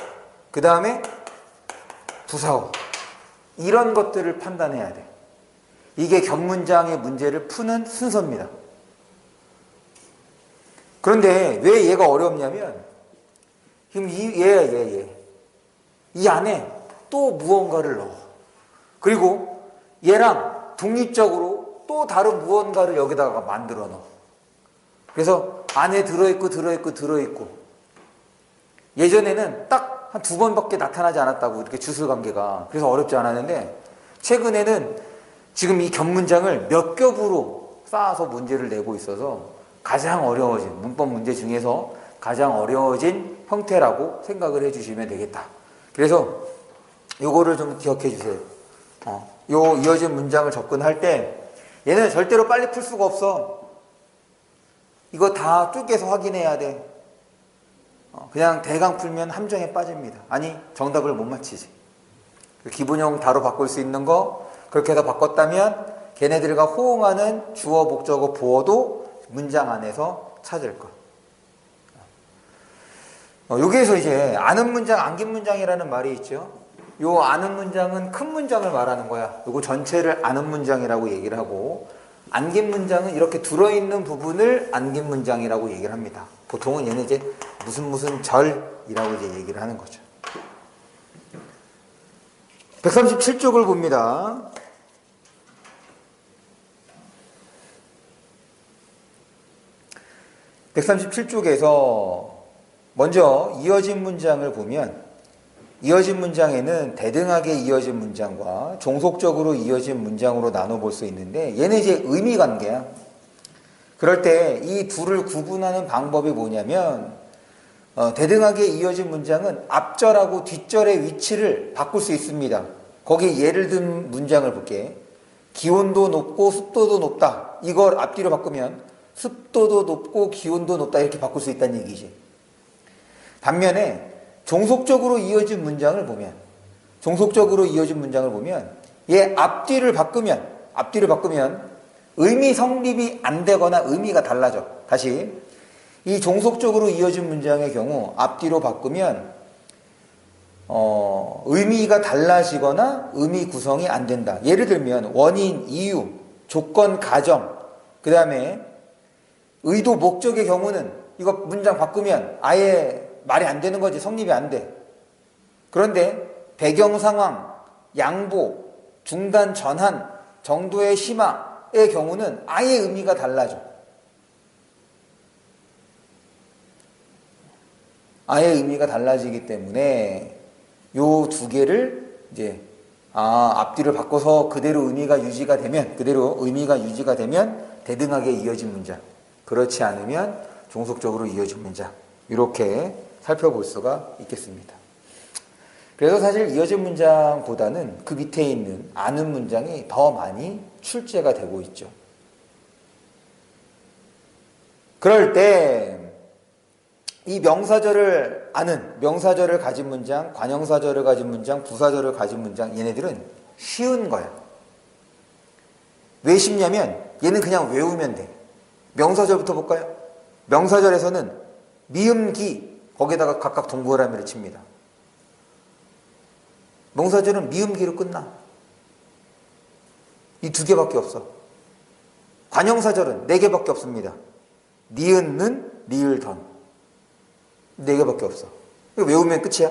그 다음에 부사어, 이런 것들을 판단해야 돼. 이게 격문장의 문제를 푸는 순서입니다. 그런데 왜 얘가 어렵냐면 지금 이 안에 또 무언가를 넣어. 그리고 얘랑 독립적으로 또 다른 무언가를 여기다가 만들어 넣어. 그래서 안에 들어있고 예전에는 딱 한 2번밖에 나타나지 않았다고, 이렇게 주술관계가. 그래서 어렵지 않았는데 최근에는 지금 이 격문장을 몇 겹으로 쌓아서 문제를 내고 있어서 가장 어려워진, 문법 문제 중에서 가장 어려워진 형태라고 생각을 해주시면 되겠다. 그래서 요거를 좀 기억해 주세요. 요 이어진 문장을 접근할 때 얘는 절대로 빨리 풀 수가 없어. 이거 다 쪼개서 확인해야 돼. 그냥 대강 풀면 함정에 빠집니다. 아니, 정답을 못 맞히지. 기본형 다로 바꿀 수 있는 거 그렇게 해서 바꿨다면 걔네들과 호응하는 주어, 목적어, 보어도 문장 안에서 찾을 것. 여기에서 이제 아는 문장, 안긴 문장이라는 말이 있죠. 요 아는 문장은 큰 문장을 말하는 거야. 요거 전체를 아는 문장이라고 얘기를 하고, 안긴 문장은 이렇게 들어있는 부분을 안긴 문장이라고 얘기를 합니다. 보통은 얘는 이제 무슨 절이라고 이제 얘기를 하는 거죠. 137쪽을 봅니다. (137쪽에서) 먼저 이어진 문장을 보면 이어진 문장에는 대등하게 이어진 문장과 종속적으로 이어진 문장으로 나눠볼 수 있는데 얘는 이제 의미관계야. 그럴 때 이 둘을 구분하는 방법이 뭐냐면 대등하게 이어진 문장은 앞절하고 뒷절의 위치를 바꿀 수 있습니다. 거기 예를 든 문장을 볼게. 기온도 높고 습도도 높다. 이걸 앞뒤로 바꾸면 습도도 높고 기온도 높다 이렇게 바꿀 수 있다는 얘기지. 반면에 종속적으로 이어진 문장을 보면 얘 앞뒤를 바꾸면 의미 성립이 안 되거나 의미가 달라져. 다시 이 종속적으로 이어진 문장의 경우 앞뒤로 바꾸면 의미가 달라지거나 의미 구성이 안 된다. 예를 들면 원인, 이유, 조건, 가정, 그 다음에 의도, 목적의 경우는 이거 문장 바꾸면 아예 말이 안 되는 거지. 성립이 안 돼. 그런데 배경 상황, 양보, 중단, 전환, 정도의 심화의 경우는 아예 의미가 달라져. 아예 의미가 달라지기 때문에 요 두 개를 이제 앞뒤를 바꿔서 그대로 의미가 유지가 되면 대등하게 이어진 문장. 그렇지 않으면 종속적으로 이어진 문장. 이렇게 살펴볼 수가 있겠습니다. 그래서 사실 이어진 문장보다는 그 밑에 있는 아는 문장이 더 많이 출제가 되고 있죠. 그럴 때 이 명사절을 아는, 명사절을 가진 문장, 관형사절을 가진 문장, 부사절을 가진 문장, 얘네들은 쉬운 거야. 왜 쉽냐면 얘는 그냥 외우면 돼. 명사절부터 볼까요? 명사절에서는 미음, 기 거기다가 각각 동그라미를 칩니다. 명사절은 미음, 기로 끝나. 이 두 개밖에 없어. 관형사절은 네 개밖에 없습니다. 니은, 는, 리을, 던. 네 개밖에 없어. 이거 외우면 끝이야.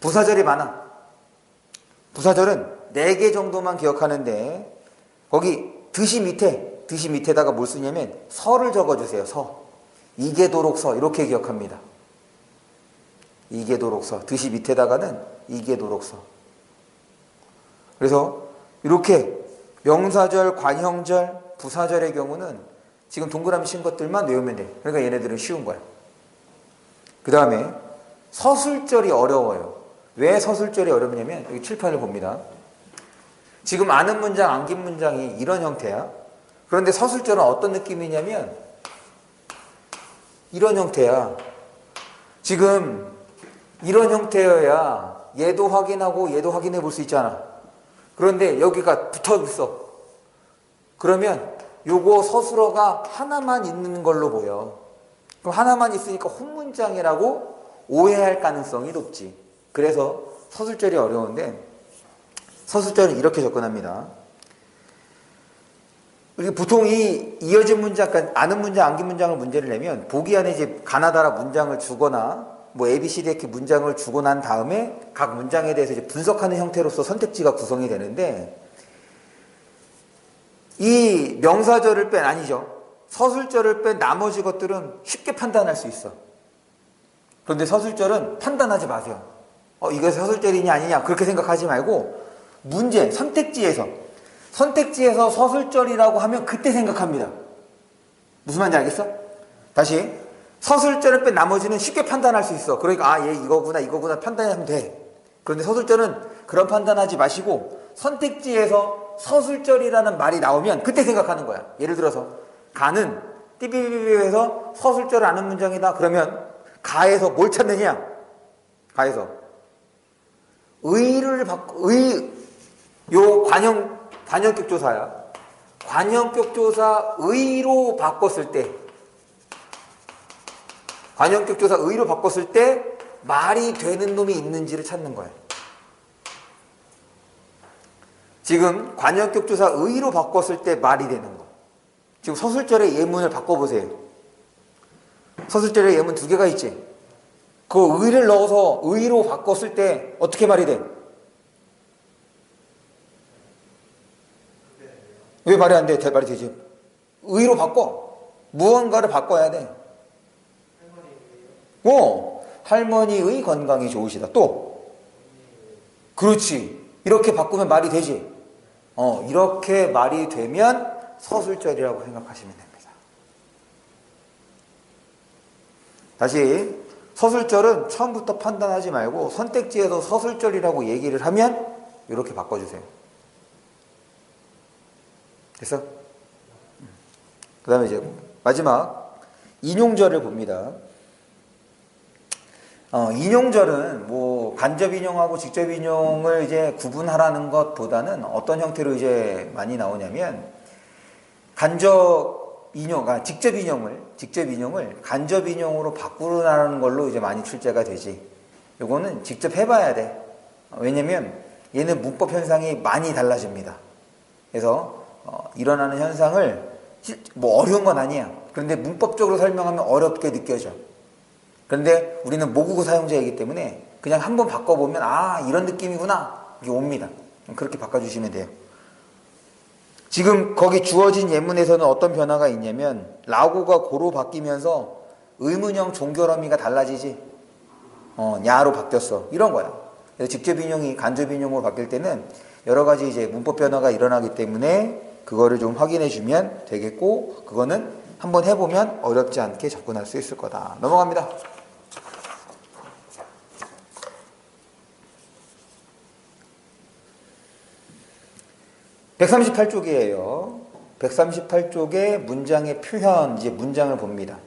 부사절이 많아. 부사절은 네 개 정도만 기억하는데 거기 드시 밑에다가 뭘 쓰냐면 서를 적어주세요. 서. 이계도록서 이렇게 기억합니다. 이계도록서. 드시 밑에다가는 이계도록서. 그래서 이렇게 명사절, 관형절, 부사절의 경우는 지금 동그라미 친 것들만 외우면 돼. 그러니까 얘네들은 쉬운 거야. 그 다음에 서술절이 어려워요. 왜 서술절이 어렵냐면 여기 칠판을 봅니다. 지금 아는 문장, 안긴 문장이 이런 형태야. 그런데 서술절은 어떤 느낌이냐면 이런 형태야. 지금 이런 형태여야 얘도 확인하고 얘도 확인해 볼 수 있잖아. 그런데 여기가 붙어 있어. 그러면 요거 서술어가 하나만 있는 걸로 보여. 그럼 하나만 있으니까 혼문장이라고 오해할 가능성이 높지. 그래서 서술절이 어려운데 서술절은 이렇게 접근합니다. 우리 보통 이 이어진 문장, 그러니까 아는 문장, 안긴 문장을 문제를 내면 보기 안에 이제 가나다라 문장을 주거나 뭐 A, B, C, D 이렇게 문장을 주고 난 다음에 각 문장에 대해서 이제 분석하는 형태로서 선택지가 구성이 되는데 이 명사절을 뺀 아니죠. 서술절을 뺀 나머지 것들은 쉽게 판단할 수 있어. 그런데 서술절은 판단하지 마세요. 이게 서술절이냐 아니냐 그렇게 생각하지 말고 문제, 선택지에서 서술절이라고 하면 그때 생각합니다. 무슨 말인지 알겠어? 다시. 서술절을 뺀 나머지는 쉽게 판단할 수 있어. 그러니까 아, 얘 이거구나 판단하면 돼. 그런데 서술절은 그런 판단하지 마시고 선택지에서 서술절이라는 말이 나오면 그때 생각하는 거야. 예를 들어서 가는 띠비비비에서 서술절을 아는 문장이다. 그러면 가에서 뭘 찾느냐? 가에서 요 관형격 조사야. 관형격 조사 의로 바꿨을 때 관형격 조사 의로 바꿨을 때 말이 되는 놈이 있는지를 찾는 거예요. 지금 관형격 조사 의로 바꿨을 때 말이 되는 거. 지금 서술절의 예문을 바꿔보세요. 서술절의 예문 두 개가 있지. 그 의를 넣어서 의로 바꿨을 때 어떻게 말이 돼? 왜 말이 안 돼? 말이 되지. 의로 바꿔. 무언가를 바꿔야 돼. 할머니의 건강이 좋으시다. 또 그렇지. 이렇게 바꾸면 말이 되지. 이렇게 말이 되면 서술절이라고 생각하시면 됩니다. 다시 서술절은 처음부터 판단하지 말고 선택지에서 서술절이라고 얘기를 하면 이렇게 바꿔주세요. 됐어? 그 다음에 이제 마지막 인용절을 봅니다. 인용절은 뭐 간접 인용하고 직접 인용을 이제 구분하라는 것보다는 어떤 형태로 이제 많이 나오냐면 간접 인용, 직접 인용을 간접 인용으로 바꾸라는 걸로 이제 많이 출제가 되지. 요거는 직접 해봐야 돼. 왜냐면 얘는 문법 현상이 많이 달라집니다. 그래서 일어나는 현상을 뭐 어려운 건 아니야. 그런데 문법적으로 설명하면 어렵게 느껴져. 그런데 우리는 모국어 사용자이기 때문에 그냥 한번 바꿔보면 아 이런 느낌이구나 이게 옵니다. 그렇게 바꿔주시면 돼요. 지금 거기 주어진 예문에서는 어떤 변화가 있냐면 라고가 고로 바뀌면서 의문형 종결어미가 달라지지. 야로 바뀌었어. 이런 거야. 그래서 직접 인용이 간접 인용으로 바뀔 때는 여러 가지 이제 문법 변화가 일어나기 때문에 그거를 좀 확인해 주면 되겠고 그거는 한번 해보면 어렵지 않게 접근할 수 있을 거다. 넘어갑니다. 138쪽이에요. 138쪽의 문장의 표현, 이제 문장을 봅니다.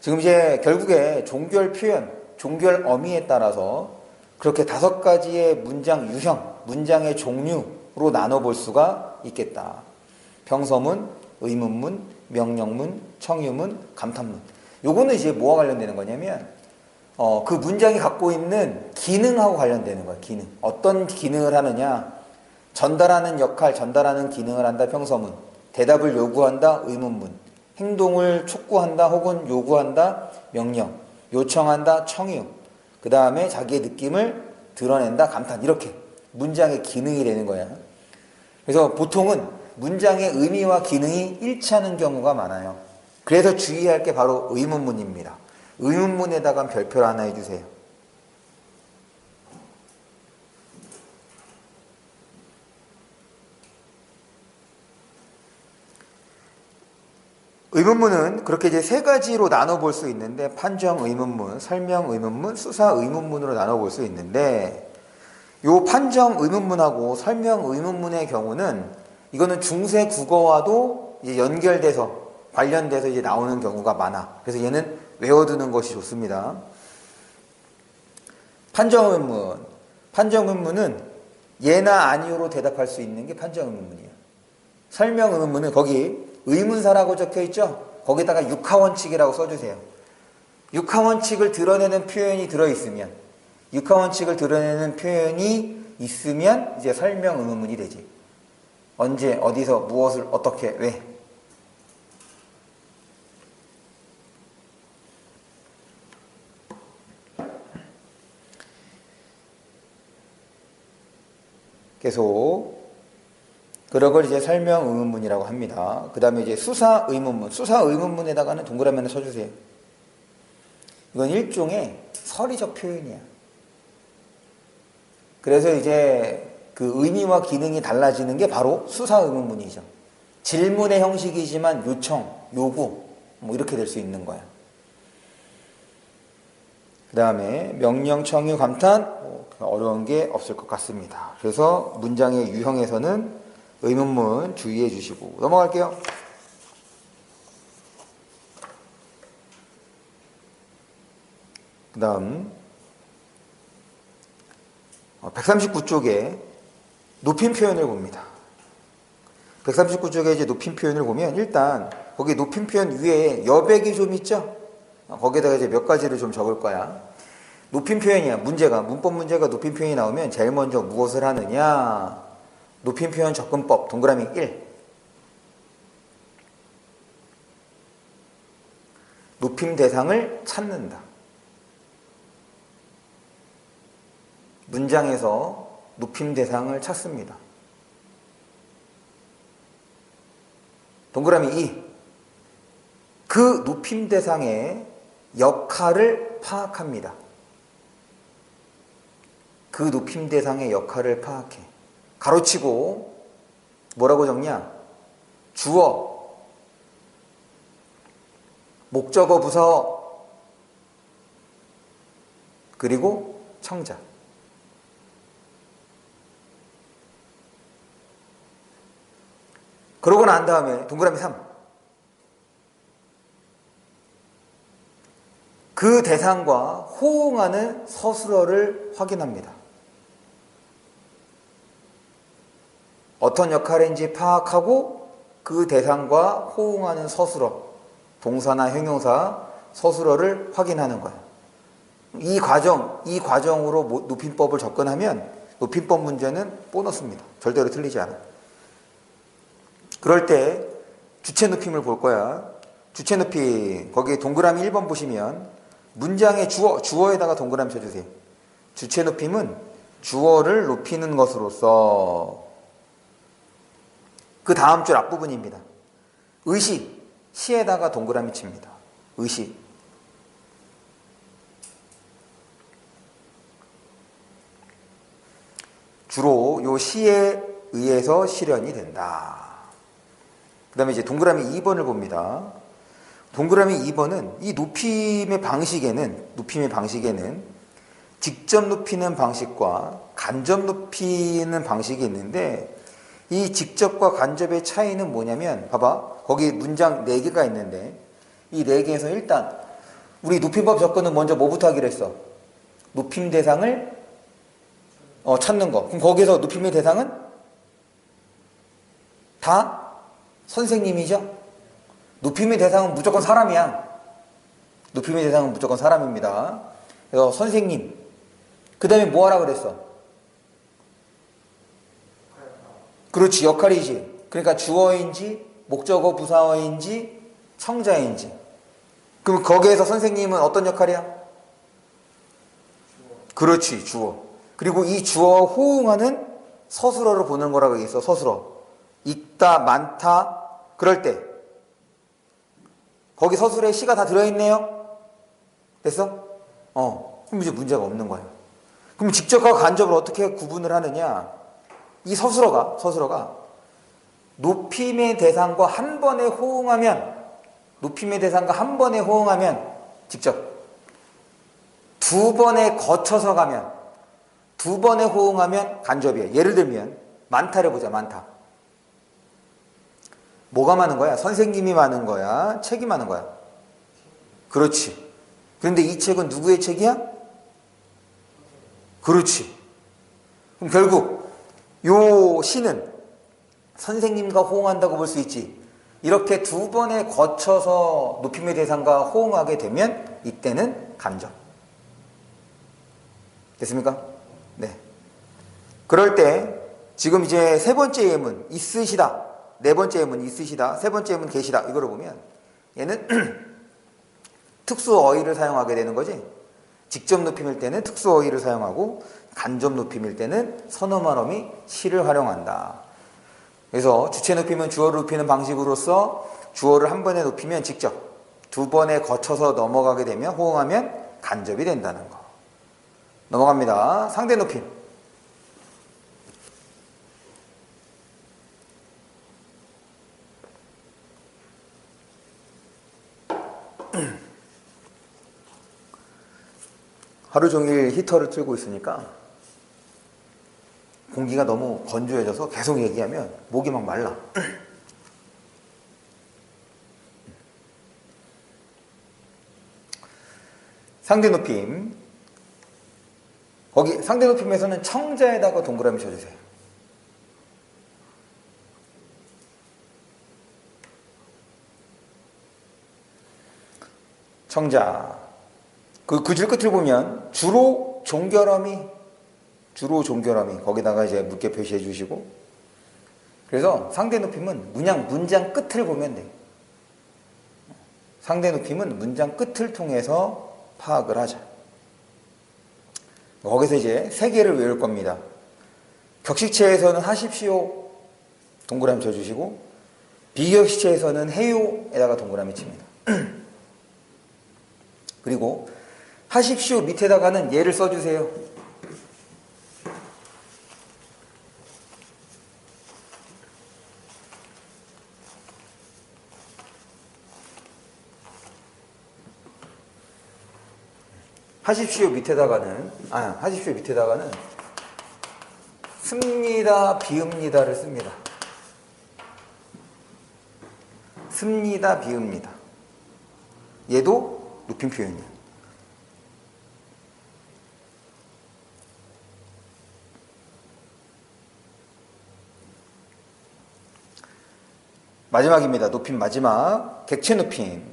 지금 이제 결국에 종결 표현, 종결 어미에 따라서 그렇게 5가지의 문장 유형, 문장의 종류로 나눠볼 수가 있겠다. 평서문, 의문문, 명령문, 청유문, 감탄문. 요거는 이제 뭐와 관련되는 거냐면 그 문장이 갖고 있는 기능하고 관련되는 거야. 기능. 어떤 기능을 하느냐. 전달하는 역할, 전달하는 기능을 한다. 평서문. 대답을 요구한다. 의문문. 행동을 촉구한다 혹은 요구한다. 명령. 요청한다. 청유. 그 다음에 자기의 느낌을 드러낸다. 감탄. 이렇게 문장의 기능이 되는 거야. 그래서 보통은 문장의 의미와 기능이 일치하는 경우가 많아요. 그래서 주의할 게 바로 의문문입니다. 의문문에다가 별표를 하나 해주세요. 의문문은 그렇게 이제 3가지로 나눠볼 수 있는데 판정 의문문, 설명 의문문, 수사 의문문으로 나눠볼 수 있는데 요 판정 의문문하고 설명 의문문의 경우는 이거는 중세 국어와도 이제 연결돼서 관련돼서 이제 나오는 경우가 많아. 그래서 얘는 외워두는 것이 좋습니다. 판정 의문문. 판정 의문문은 예나 아니오로 대답할 수 있는 게 판정 의문문이에요. 설명 의문문은 거기 의문사라고 적혀 있죠? 거기다가 육하원칙이라고 써주세요. 육하원칙을 드러내는 표현이 들어있으면 육하원칙을 드러내는 표현이 있으면 이제 설명 의문문이 되지. 언제, 어디서, 무엇을, 어떻게, 왜. 계속 그런 걸 이제 설명 의문문이라고 합니다. 그 다음에 이제 수사 의문문. 수사 의문문에다가는 동그라미 하나 쳐주세요. 이건 일종의 서리적 표현이야. 그래서 이제 그 의미와 기능이 달라지는 게 바로 수사 의문문이죠. 질문의 형식이지만 요청, 요구 뭐 이렇게 될 수 있는 거야. 그 다음에 명령, 청유, 감탄 어려운 게 없을 것 같습니다. 그래서 문장의 유형에서는 의문문 주의해 주시고 넘어갈게요. 그 다음 139쪽에 높임 표현을 봅니다. 139쪽에 이제 높임 표현을 보면 일단 거기 높임 표현 위에 여백이 좀 있죠? 거기에다가 이제 몇 가지를 좀 적을 거야. 높임 표현이야. 문법 문제가 높임 표현이 나오면 제일 먼저 무엇을 하느냐? 높임 표현 접근법 동그라미 1. 높임 대상을 찾는다. 문장에서 높임 대상을 찾습니다. 동그라미 2. 그 높임 대상의 역할을 파악합니다. 그 높임 대상의 역할을 파악해. 가로치고 뭐라고 적냐? 주어, 목적어, 부사어, 그리고 청자. 그러고 난 다음에 동그라미 3. 그 대상과 호응하는 서술어를 확인합니다. 어떤 역할인지 파악하고 그 대상과 호응하는 서술어, 동사나 형용사, 서술어를 확인하는 거예요. 이 과정으로 높임법을 접근하면 높임법 문제는 보너스입니다. 절대로 틀리지 않아. 그럴 때 주체 높임을 볼 거야. 주체 높임, 거기 동그라미 1번 보시면 문장의 주어에다가 동그라미 쳐주세요. 주체 높임은 주어를 높이는 것으로서 그 다음 줄 앞부분입니다. 의식, 시에다가 동그라미 칩니다. 의식. 주로 요 시에 의해서 실현이 된다. 그 다음에 이제 동그라미 2번을 봅니다. 동그라미 2번은 이 높임의 방식에는 직접 높이는 방식과 간접 높이는 방식이 있는데 이 직접과 간접의 차이는 뭐냐면 봐봐. 거기 문장 4개가 있는데 이 4개에서 일단 우리 높임법 접근은 먼저 뭐부터 하기로 했어? 높임 대상을 찾는 거. 그럼 거기에서 높임의 대상은 다 선생님이죠? 높임의 대상은 무조건 사람이야. 높임의 대상은 무조건 사람입니다. 그래서 선생님. 그 다음에 뭐 하라 그랬어? 그렇지, 역할이지. 그러니까 주어인지 목적어 부사어인지 청자인지. 그럼 거기에서 선생님은 어떤 역할이야? 그렇지, 주어. 그리고 이 주어와 호응하는 서술어를 보는 거라고 있어. 서술어. 있다, 많다. 그럴 때 거기 서술에 시가 다 들어있네요. 됐어? 그럼 이제 문제가 없는 거예요. 그럼 직접과 간접을 어떻게 구분을 하느냐? 이 서술어가 높임의 대상과 한 번에 호응하면 직접, 두 번에 거쳐서 가면, 두 번에 호응하면 간접이에요. 예를 들면 많다를 보자. 많다. 뭐가 많은 거야? 선생님이 많은 거야? 책이 많은 거야? 그렇지. 그런데 이 책은 누구의 책이야? 그렇지. 그럼 결국 요 시는 선생님과 호응한다고 볼 수 있지. 이렇게 두 번에 거쳐서 높임의 대상과 호응하게 되면 이때는 간접. 됐습니까? 네. 그럴 때 지금 이제 세 번째 예문 있으시다. 네 번째 예문 있으시다. 세 번째 예문 계시다. 이거를 보면 얘는 특수 어휘를 사용하게 되는 거지. 직접 높임일 때는 특수 어휘를 사용하고 간접 높임일 때는 선어만 어미 시를 활용한다. 그래서 주체 높임은 주어를 높이는 방식으로서 주어를 한 번에 높이면 직접, 두 번에 거쳐서 넘어가게 되면 호응하면 간접이 된다는 거. 넘어갑니다. 상대 높임. 하루 종일 히터를 틀고 있으니까 공기가 너무 건조해져서 계속 얘기하면 목이 막 말라. 상대 높임. 거기 상대 높임에서는 청자에다가 동그라미 쳐주세요. 청자. 그 줄 끝을 보면 주로 종결어미 거기다가 이제 묻게 표시해 주시고, 그래서 상대 높임은 그냥 문장 끝을 보면 돼. 상대 높임은 문장 끝을 통해서 파악을 하자. 거기서 이제 세 개를 외울 겁니다. 격식체에서는 하십시오 동그라미 쳐주시고, 비격식체에서는 해요에다가 동그라미 칩니다. 그리고 하십시오 밑에다가는 예를 써주세요. 하십시오 밑에다가는 씁니다, 비읍니다를 씁니다. 씁니다, 비읍니다. 얘도 높임 표현이에요. 마지막입니다. 높임 마지막. 객체 높임.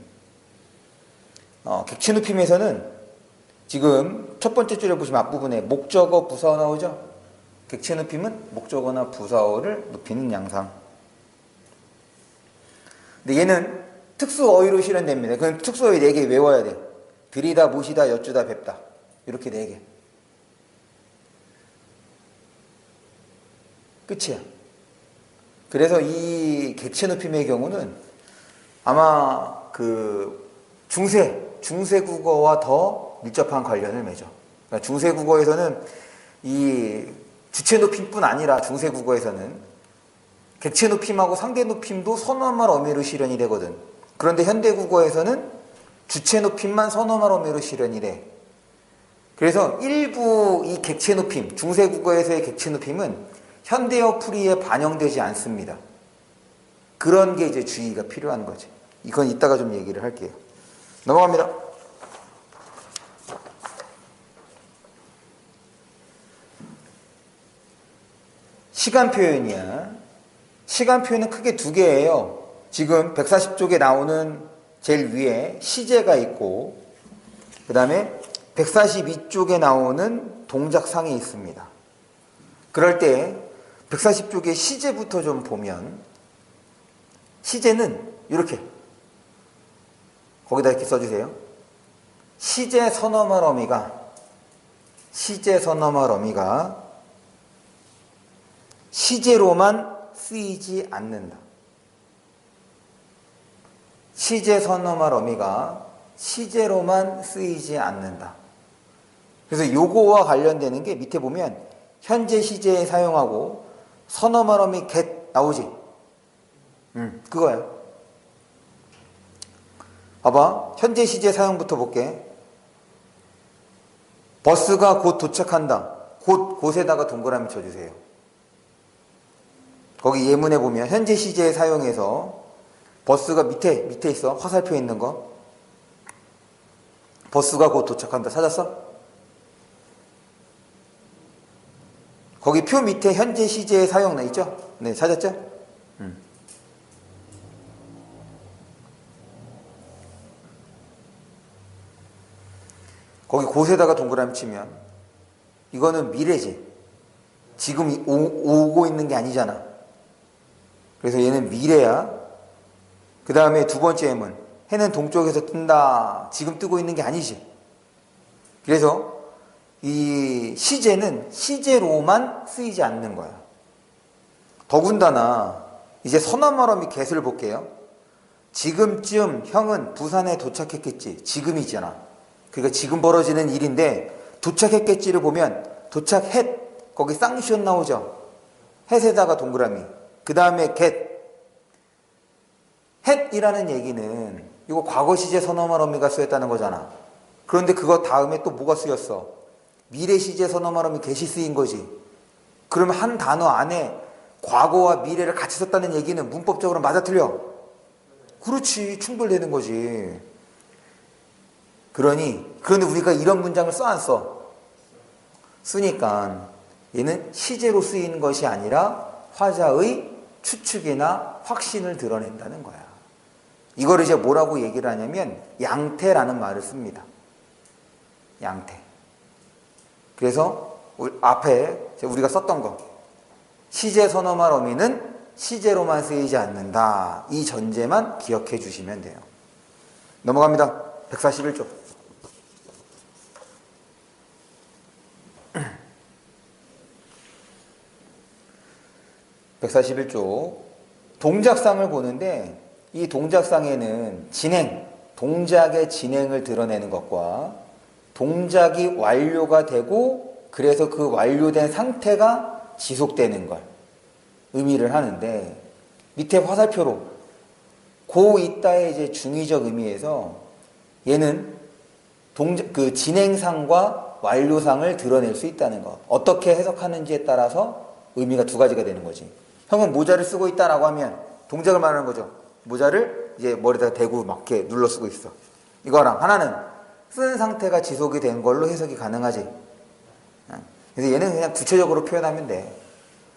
객체 높임에서는 지금 첫 번째 줄에 보시면 앞부분에 목적어, 부사어 나오죠? 객체 높임은 목적어나 부사어를 높이는 양상. 근데 얘는 특수어휘로 실현됩니다. 그럼 특수어휘 4개 외워야 돼. 들이다, 모시다, 여쭈다, 뵙다. 이렇게 4개. 끝이야. 그래서 이 객체 높임의 경우는 아마 그 중세 국어와 더 밀접한 관련을 맺어. 그러니까 중세 국어에서는 이 주체 높임뿐 아니라 중세 국어에서는 객체 높임하고 상대 높임도 선어말 어미로 실현이 되거든. 그런데 현대 국어에서는 주체 높임만 선어말 어미로 실현이 돼. 그래서 일부 이 객체 높임, 중세 국어에서의 객체 높임은 현대어 풀이에 반영되지 않습니다. 그런 게 이제 주의가 필요한 거지. 이건 이따가 좀 얘기를 할게요. 넘어갑니다. 시간 표현이야. 시간 표현은 크게 2개예요. 지금 140쪽에 나오는 제일 위에 시제가 있고, 그 다음에 142쪽에 나오는 동작상이 있습니다. 그럴 때 140쪽의 시제부터 좀 보면, 시제는 이렇게 거기다 이렇게 써주세요. 시제 선어말 어미가 시제로만 쓰이지 않는다. 시제 선어말 어미가 시제로만 쓰이지 않는다. 그래서 요거와 관련되는 게 밑에 보면 현재 시제에 사용하고 선어말 어미 get 나오지? 그거야. 봐봐. 현재 시제 사용부터 볼게. 버스가 곧 도착한다. 곧에다가 동그라미 쳐주세요. 거기 예문에 보면 현재 시제에 사용해서 버스가 밑에 있어. 화살표 있는 거. 버스가 곧 도착한다. 찾았어? 거기 표 밑에 현재 시제에 사용 나 있죠? 네, 찾았죠? 거기 곧에다가 동그라미 치면 이거는 미래지. 지금 오고 있는 게 아니잖아. 그래서 얘는 미래야. 그 다음에 두 번째 예문. 해는 동쪽에서 뜬다. 지금 뜨고 있는 게 아니지. 그래서 이 시제는 시제로만 쓰이지 않는 거야. 더군다나 이제 선어말 어미 get을 볼게요. 지금쯤 형은 부산에 도착했겠지. 지금이잖아. 그러니까 지금 벌어지는 일인데 도착했겠지를 보면 도착했 거기 쌍시옷 나오죠. 햇에다가 동그라미. 그 다음에 get. 햇이라는 얘기는 이거 과거 시제 선어말 어미가 쓰였다는 거잖아. 그런데 그거 다음에 또 뭐가 쓰였어? 미래 시제 선어말 어미 개시 쓰인 거지. 그러면 한 단어 안에 과거와 미래를 같이 썼다는 얘기는 문법적으로 맞아 틀려? 그렇지. 충돌되는 거지. 그런데 우리가 이런 문장을 써 안 써? 쓰니까 얘는 시제로 쓰이는 것이 아니라 화자의 추측이나 확신을 드러낸다는 거야. 이걸 이제 뭐라고 얘기를 하냐면 양태라는 말을 씁니다. 양태. 그래서 앞에 우리가 썼던 거, 시제 선어말 어미는 시제로만 쓰이지 않는다. 이 전제만 기억해 주시면 돼요. 넘어갑니다. 141쪽. 141쪽. 동작상을 보는데 이 동작상에는 동작의 진행을 드러내는 것과 동작이 완료가 되고 그래서 그 완료된 상태가 지속되는 걸 의미를 하는데 밑에 화살표로 고 있다의 이제 중의적 의미에서 얘는 그 진행상과 완료상을 드러낼 수 있다는 것. 어떻게 해석하는지에 따라서 의미가 두 가지가 되는 거지. 형은 모자를 쓰고 있다라고 하면 동작을 말하는 거죠. 모자를 이제 머리에다 대고 막 이렇게 눌러 쓰고 있어. 이거랑 하나는 쓰는 상태가 지속이 된 걸로 해석이 가능하지. 그래서 얘는 그냥 구체적으로 표현하면 돼.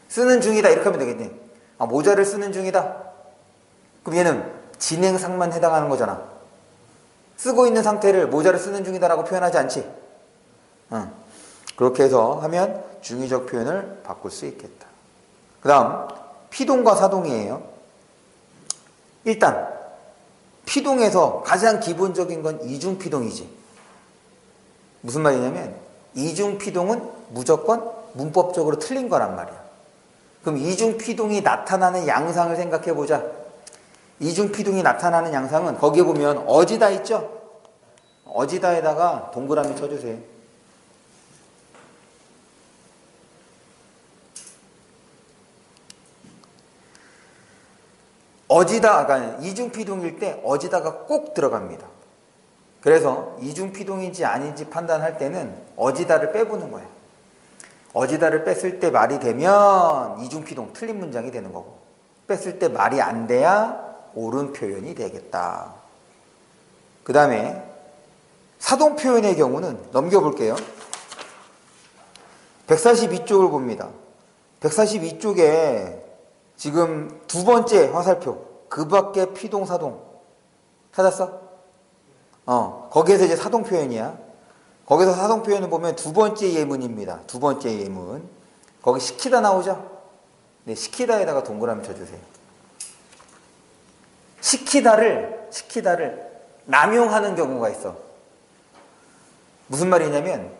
쓰는 중이다 이렇게 하면 되겠네. 모자를 쓰는 중이다. 그럼 얘는 진행상만 해당하는 거잖아. 쓰고 있는 상태를 모자를 쓰는 중이다라고 표현하지 않지. 그렇게 해서 하면 중의적 표현을 바꿀 수 있겠다. 그 다음 피동과 사동이에요. 일단 피동에서 가장 기본적인 건 이중피동이지. 무슨 말이냐면 이중피동은 무조건 문법적으로 틀린 거란 말이야. 그럼 이중피동이 나타나는 양상을 생각해보자. 이중피동이 나타나는 양상은 거기에 보면 어지다 있죠? 어지다에다가 동그라미 쳐주세요. 어지다가 이중피동일 때 어지다가 꼭 들어갑니다. 그래서 이중피동인지 아닌지 판단할 때는 어지다를 빼보는 거예요. 어지다를 뺐을 때 말이 되면 이중피동, 틀린 문장이 되는 거고, 뺐을 때 말이 안 돼야 옳은 표현이 되겠다. 그 다음에 사동 표현의 경우는 넘겨볼게요. 142쪽을 봅니다. 142쪽에 지금 두 번째 화살표, 그 밖에 피동, 사동. 찾았어? 거기에서 이제 사동 표현이야. 거기서 사동 표현을 보면 두 번째 예문입니다. 두 번째 예문. 거기 시키다 나오죠? 네, 시키다에다가 동그라미 쳐주세요. 시키다를 남용하는 경우가 있어. 무슨 말이냐면,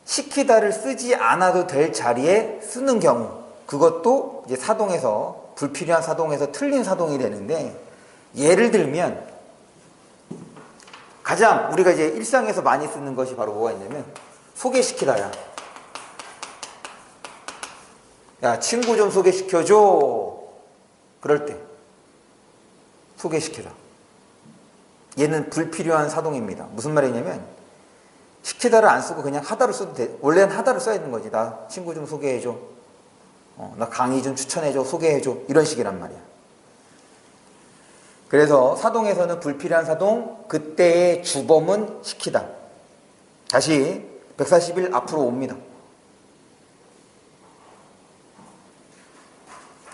시키다를 쓰지 않아도 될 자리에 쓰는 경우. 그것도 이제 사동에서, 불필요한 사동에서 틀린 사동이 되는데, 예를 들면, 가장 우리가 이제 일상에서 많이 쓰는 것이 바로 뭐가 있냐면, 소개시키다야. 야, 친구 좀 소개시켜줘. 그럴 때. 소개시키다. 얘는 불필요한 사동입니다. 무슨 말이냐면, 시키다를 안 쓰고 그냥 하다를 써도 돼. 원래는 하다를 써야 되는 거지. 나 친구 좀 소개해줘. 나 강의 좀 추천해줘. 소개해줘. 이런 식이란 말이야. 그래서 사동에서는 불필요한 사동, 그때의 주범은 시키다. 다시 141 앞으로 옵니다.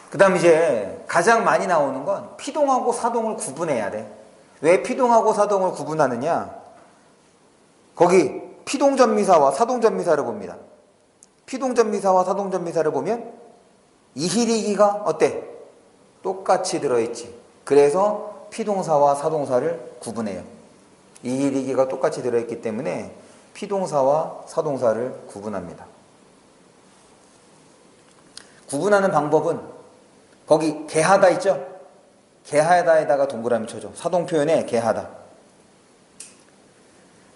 그 다음 이제 가장 많이 나오는 건 피동하고 사동을 구분해야 돼. 왜 피동하고 사동을 구분하느냐? 거기 피동전미사와 사동전미사를 봅니다. 피동전미사와 사동전미사를 보면 이히리기가 어때? 똑같이 들어있지. 그래서 피동사와 사동사를 구분해요. 이히리기가 똑같이 들어있기 때문에 피동사와 사동사를 구분합니다. 구분하는 방법은 거기 개하다 있죠? 개하다에다가 동그라미 쳐줘. 사동 표현에 개하다.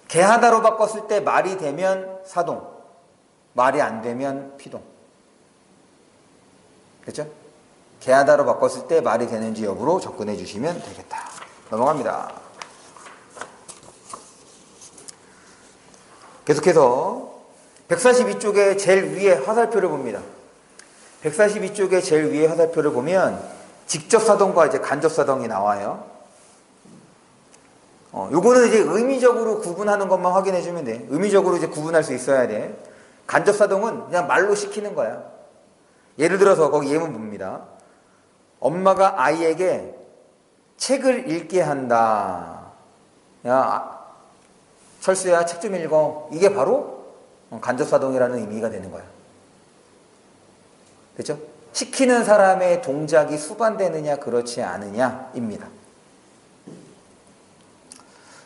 개하다로 바꿨을 때 말이 되면 사동, 말이 안 되면 피동. 그렇죠? 개하다로 바꿨을 때 말이 되는지 여부로 접근해 주시면 되겠다. 넘어갑니다. 계속해서 142쪽에 제일 위에 화살표를 봅니다. 142쪽에 제일 위에 화살표를 보면 직접사동과 이제 간접사동이 나와요. 요거는 이제 의미적으로 구분하는 것만 확인해 주면 돼. 의미적으로 이제 구분할 수 있어야 돼. 간접사동은 그냥 말로 시키는 거야. 예를 들어서 거기 예문 봅니다. 엄마가 아이에게 책을 읽게 한다. 야, 철수야, 책 좀 읽어. 이게 바로 간접사동이라는 의미가 되는 거야. 됐죠? 시키는 사람의 동작이 수반되느냐, 그렇지 않느냐입니다.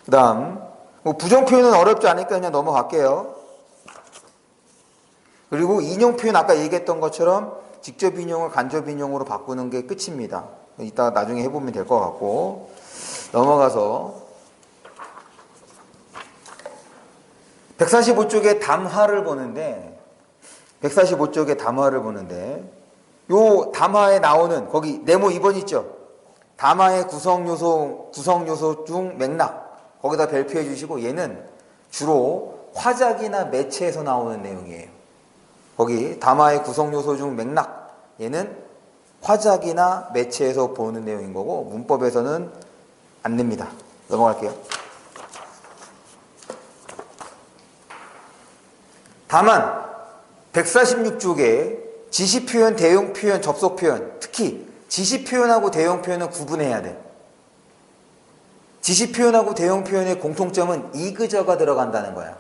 그 다음, 부정 표현은 어렵지 않으니까 그냥 넘어갈게요. 그리고 인용 표현, 아까 얘기했던 것처럼 직접 인용을 간접 인용으로 바꾸는 게 끝입니다. 이따 나중에 해보면 될 것 같고, 넘어가서 145쪽에 담화를 보는데, 145쪽에 담화를 보는데, 요 담화에 나오는, 거기 네모 2번 있죠? 담화의 구성요소 중 맥락, 거기다 별표해 주시고, 얘는 주로 화작이나 매체에서 나오는 내용이에요. 거기 담화의 구성요소 중 맥락, 얘는 화작이나 매체에서 보는 내용인 거고, 문법에서는 안 냅니다. 넘어갈게요. 다만 146쪽에 지시표현, 대용표현, 접속표현, 특히 지시표현하고 대용표현은 구분해야 돼. 지시표현하고 대용표현의 공통점은 이그저가 들어간다는 거야.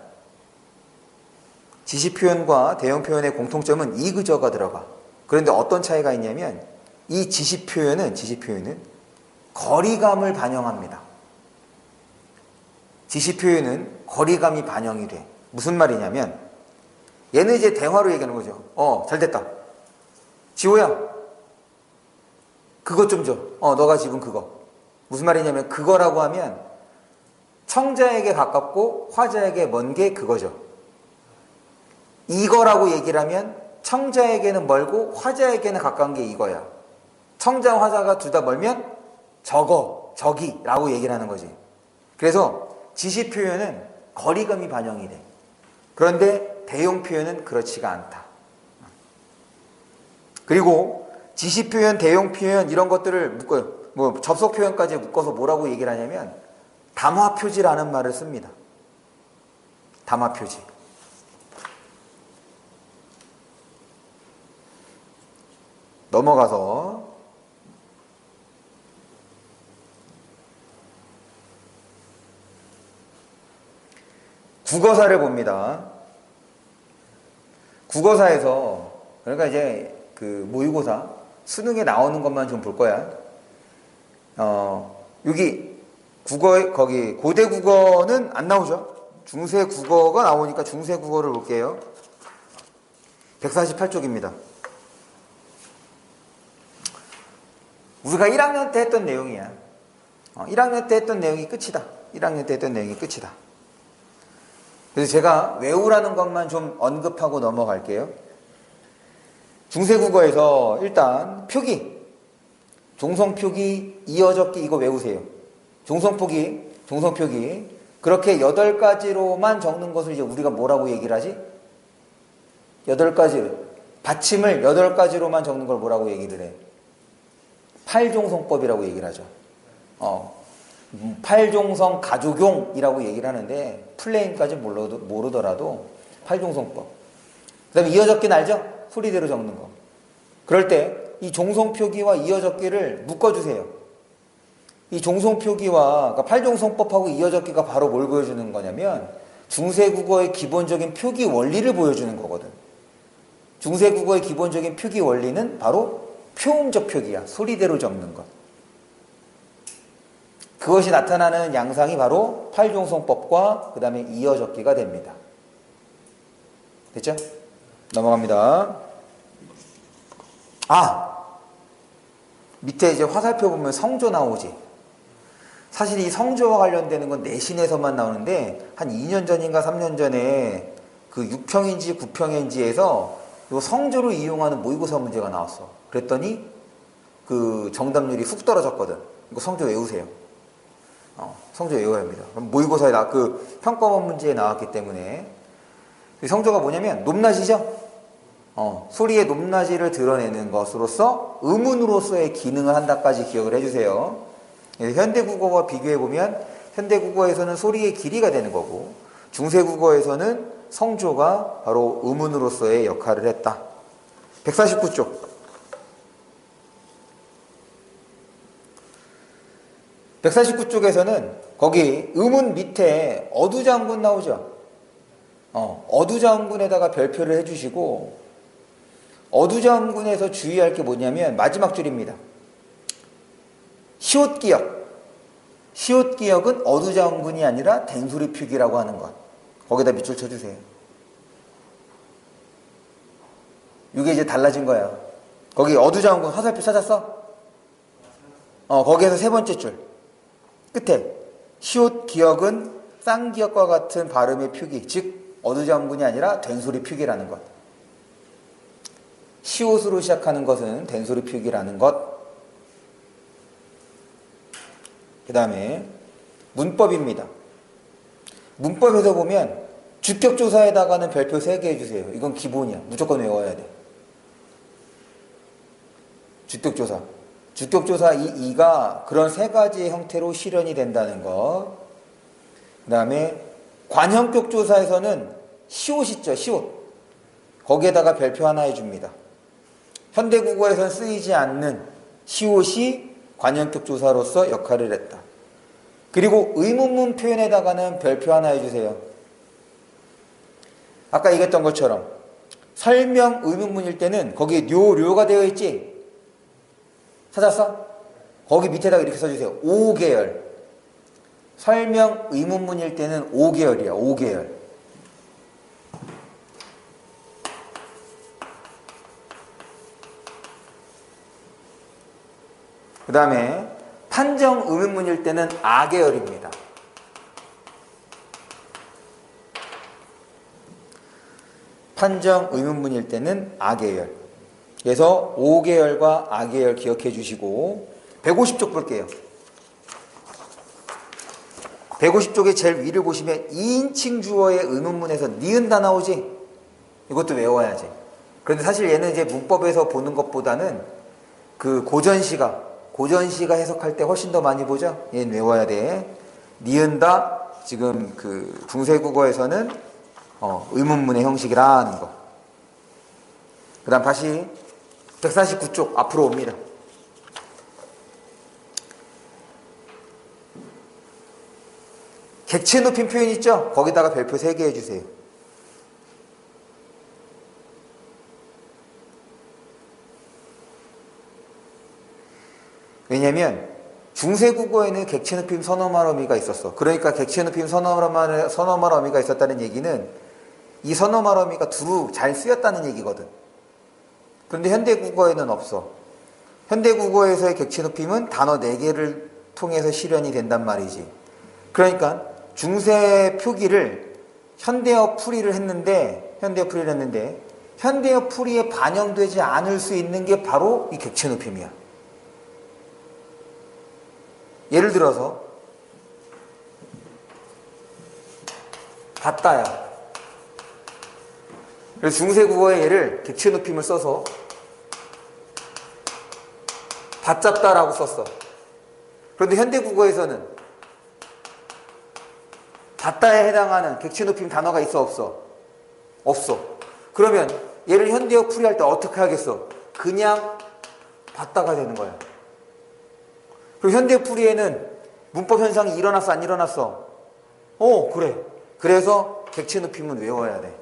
지시표현과 대용표현의 공통점은 이그저가 들어가. 그런데 어떤 차이가 있냐면 이 지시표현은 거리감을 반영합니다. 지시표현은 거리감이 반영이 돼. 무슨 말이냐면 얘는 이제 대화로 얘기하는 거죠. 잘 됐다. 지호야, 그것 좀 줘. 너가 집은 그거. 무슨 말이냐면 그거라고 하면 청자에게 가깝고 화자에게 먼 게 그거죠. 이거라고 얘기를 하면 청자에게는 멀고 화자에게는 가까운 게 이거야. 청자와 화자가 둘 다 멀면 저기라고 얘기를 하는 거지. 그래서 지시 표현은 거리감이 반영이 돼. 그런데 대용 표현은 그렇지가 않다. 그리고 지시 표현, 대용 표현 이런 것들을 묶어요. 접속 표현까지 묶어서 뭐라고 얘기를 하냐면 담화 표지라는 말을 씁니다. 담화 표지. 넘어가서 국어사를 봅니다. 국어사에서 그러니까 이제 그 모의고사 수능에 나오는 것만 좀 볼 거야. 여기 국어에 거기 고대 국어는 안 나오죠. 중세 국어가 나오니까 중세 국어를 볼게요. 148쪽입니다. 우리가 1학년 때 했던 내용이야. 1학년 때 했던 내용이 끝이다. 1학년 때 했던 내용이 끝이다. 그래서 제가 외우라는 것만 좀 언급하고 넘어갈게요. 중세국어에서 일단 표기, 종성표기, 이어적기 이거 외우세요. 종성표기 그렇게 8가지로만 적는 것을 이제 우리가 뭐라고 얘기를 하지? 8가지 받침을 8가지로만 적는 걸 뭐라고 얘기를 해? 팔종성법이라고 얘기를 하죠. 팔종성 가족용이라고 얘기를 하는데 플레인까지 모르더라도 팔종성법. 그 다음에 이어적기는 알죠? 소리대로 적는 거. 그럴 때 이 종성표기와 이어적기를 묶어주세요. 이 종성표기와 그러니까 팔종성법하고 이어적기가 바로 뭘 보여주는 거냐면 중세국어의 기본적인 표기 원리를 보여주는 거거든. 중세국어의 기본적인 표기 원리는 바로 표음적 표기야. 소리대로 적는 것. 그것이 나타나는 양상이 바로 팔종성법과 그 다음에 이어적기가 됩니다. 됐죠? 넘어갑니다. 밑에 이제 화살표 보면 성조 나오지. 사실 이 성조와 관련되는 건 내신에서만 나오는데 한 2년 전인가 3년 전에 그 6평인지 9평인지에서 요 성조를 이용하는 모의고사 문제가 나왔어. 그랬더니 그 정답률이 훅 떨어졌거든. 이거 성조 외우세요. 성조 외워야 합니다. 모의고사에 그 평가원 문제에 나왔기 때문에 성조가 뭐냐면 높낮이죠. 소리의 높낮이를 드러내는 것으로서 의문으로서의 기능을 한다까지 기억을 해주세요. 현대국어와 비교해보면 현대국어에서는 소리의 길이가 되는 거고 중세국어에서는 성조가 바로 의문으로서의 역할을 했다. 149쪽. 149쪽에서는 거기 의문 밑에 어두장군 나오죠. 어두장군에다가 별표를 해주시고 어두장군에서 주의할 게 뭐냐면 마지막 줄입니다. 시옷기역. 시옷기역은 어두장군이 아니라 된소리 표기라고 하는 것. 거기다 밑줄 쳐주세요. 이게 이제 달라진 거야. 거기 어두장군 화살표 찾았어? 거기에서 세 번째 줄 끝에 시옷기역은 쌍기역과 같은 발음의 표기, 즉 어두장군이 아니라 된소리 표기라는 것. 시옷으로 시작하는 것은 된소리 표기라는 것. 그 다음에 문법입니다. 문법에서 보면 주격조사에다가는 별표 3개 해주세요. 이건 기본이야. 무조건 외워야 돼. 주격조사. 주격조사 이 2가 그런 3가지의 형태로 실현이 된다는 것. 그 다음에 관형격조사에서는 시옷 있죠. 시옷. 거기에다가 별표 하나 해줍니다. 현대국어에서는 쓰이지 않는 시옷이 관형격조사로서 역할을 했다. 그리고 의문문 표현에다가는 별표 하나 해주세요. 아까 얘기했던 것처럼 설명 의문문일 때는 거기 료가 되어 있지? 찾았어? 거기 밑에다가 이렇게 써주세요. 5계열. 설명 의문문일 때는 5계열이야. 5계열. 그 다음에 판정 의문문일 때는 아계열입니다. 판정 의문문일 때는 아계열. 그래서 5계열과 아계열 기억해 주시고 150쪽 볼게요. 150쪽의 제일 위를 보시면 2인칭 주어의 의문문에서 니은다 나오지? 이것도 외워야지. 그런데 사실 얘는 이제 문법에서 보는 것보다는 그 고전시가 해석할 때 훨씬 더 많이 보죠? 얘는 외워야 돼. 니은다, 지금 그 중세국어에서는 의문문의 형식이라는 거. 그 다음 다시 149쪽 앞으로 옵니다. 객체 높임 표현 있죠? 거기다가 별표 3개 해주세요. 왜냐면 중세국어에는 객체 높임 선어말 어미가 있었어. 그러니까 객체 높임 선어말 어미가 있었다는 얘기는 이 선어말 어미가 두루 잘 쓰였다는 얘기거든. 그런데 현대국어에는 없어. 현대국어에서의 객체 높임은 단어 4개를 통해서 실현이 된단 말이지. 그러니까 중세 표기를 현대어 풀이를 했는데 현대어 풀이에 반영되지 않을 수 있는 게 바로 이 객체 높임이야. 예를 들어서 봤다야. 그래서 중세국어의 예를 객체 높임을 써서 받잡다라고 썼어. 그런데 현대국어에서는 받다에 해당하는 객체 높임 단어가 있어 없어? 없어. 그러면 얘를 현대어 풀이할 때 어떻게 하겠어? 그냥 받다가 되는 거야. 그리고 현대 풀이에는 문법 현상이 일어났어 안 일어났어? 그래. 그래서 객체 높임은 외워야 돼.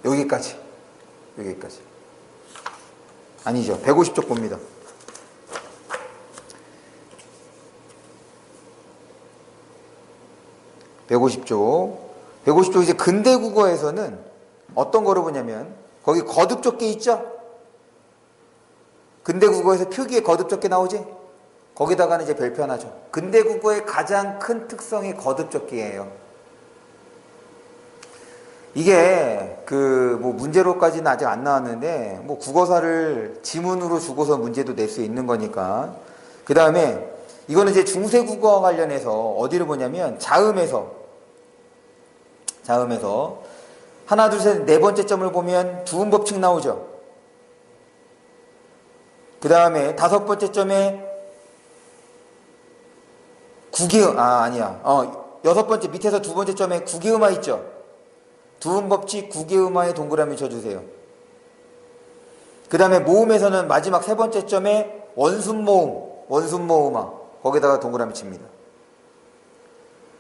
여기까지. 아니죠. 150쪽 봅니다. 150쪽 이제 근대국어에서는 어떤 거를 보냐면 거기 거듭적게 있죠? 근대국어에서 표기에 거듭적게 나오지? 거기다가는 이제 별표 하나죠. 근대국어의 가장 큰 특성이 거듭적기예요. 이게 뭐 문제로까지는 아직 안 나왔는데 뭐 국어사를 지문으로 주고서 문제도 낼 수 있는 거니까. 그 다음에 이거는 이제 중세국어와 관련해서 어디를 보냐면 자음에서 하나 둘 셋 네 번째 점을 보면 두음법칙 나오죠. 그 다음에 다섯 번째 점에 여섯 번째 밑에서 두 번째 점에 구기음화 있죠. 두음법칙 구기음화에 동그라미 쳐주세요. 그 다음에 모음에서는 마지막 세 번째 점에 원순모음화 거기다가 동그라미 칩니다.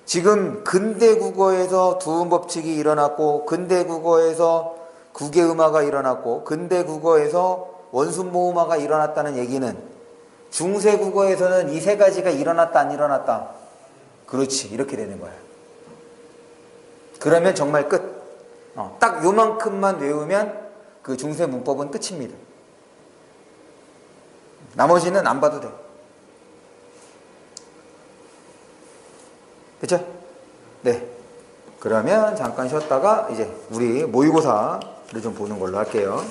지금 근대국어에서 두음법칙이 일어났고 근대국어에서 구기음화가 일어났고 근대국어에서 원순모음화가 일어났다는 얘기는 중세국어에서는 이 세 가지가 일어났다 안 일어났다? 그렇지, 이렇게 되는 거야. 그러면 정말 끝. 딱 요만큼만 외우면 그 중세 문법은 끝입니다. 나머지는 안 봐도 돼. 됐죠? 네. 그러면 잠깐 쉬었다가 이제 우리 모의고사를 좀 보는 걸로 할게요.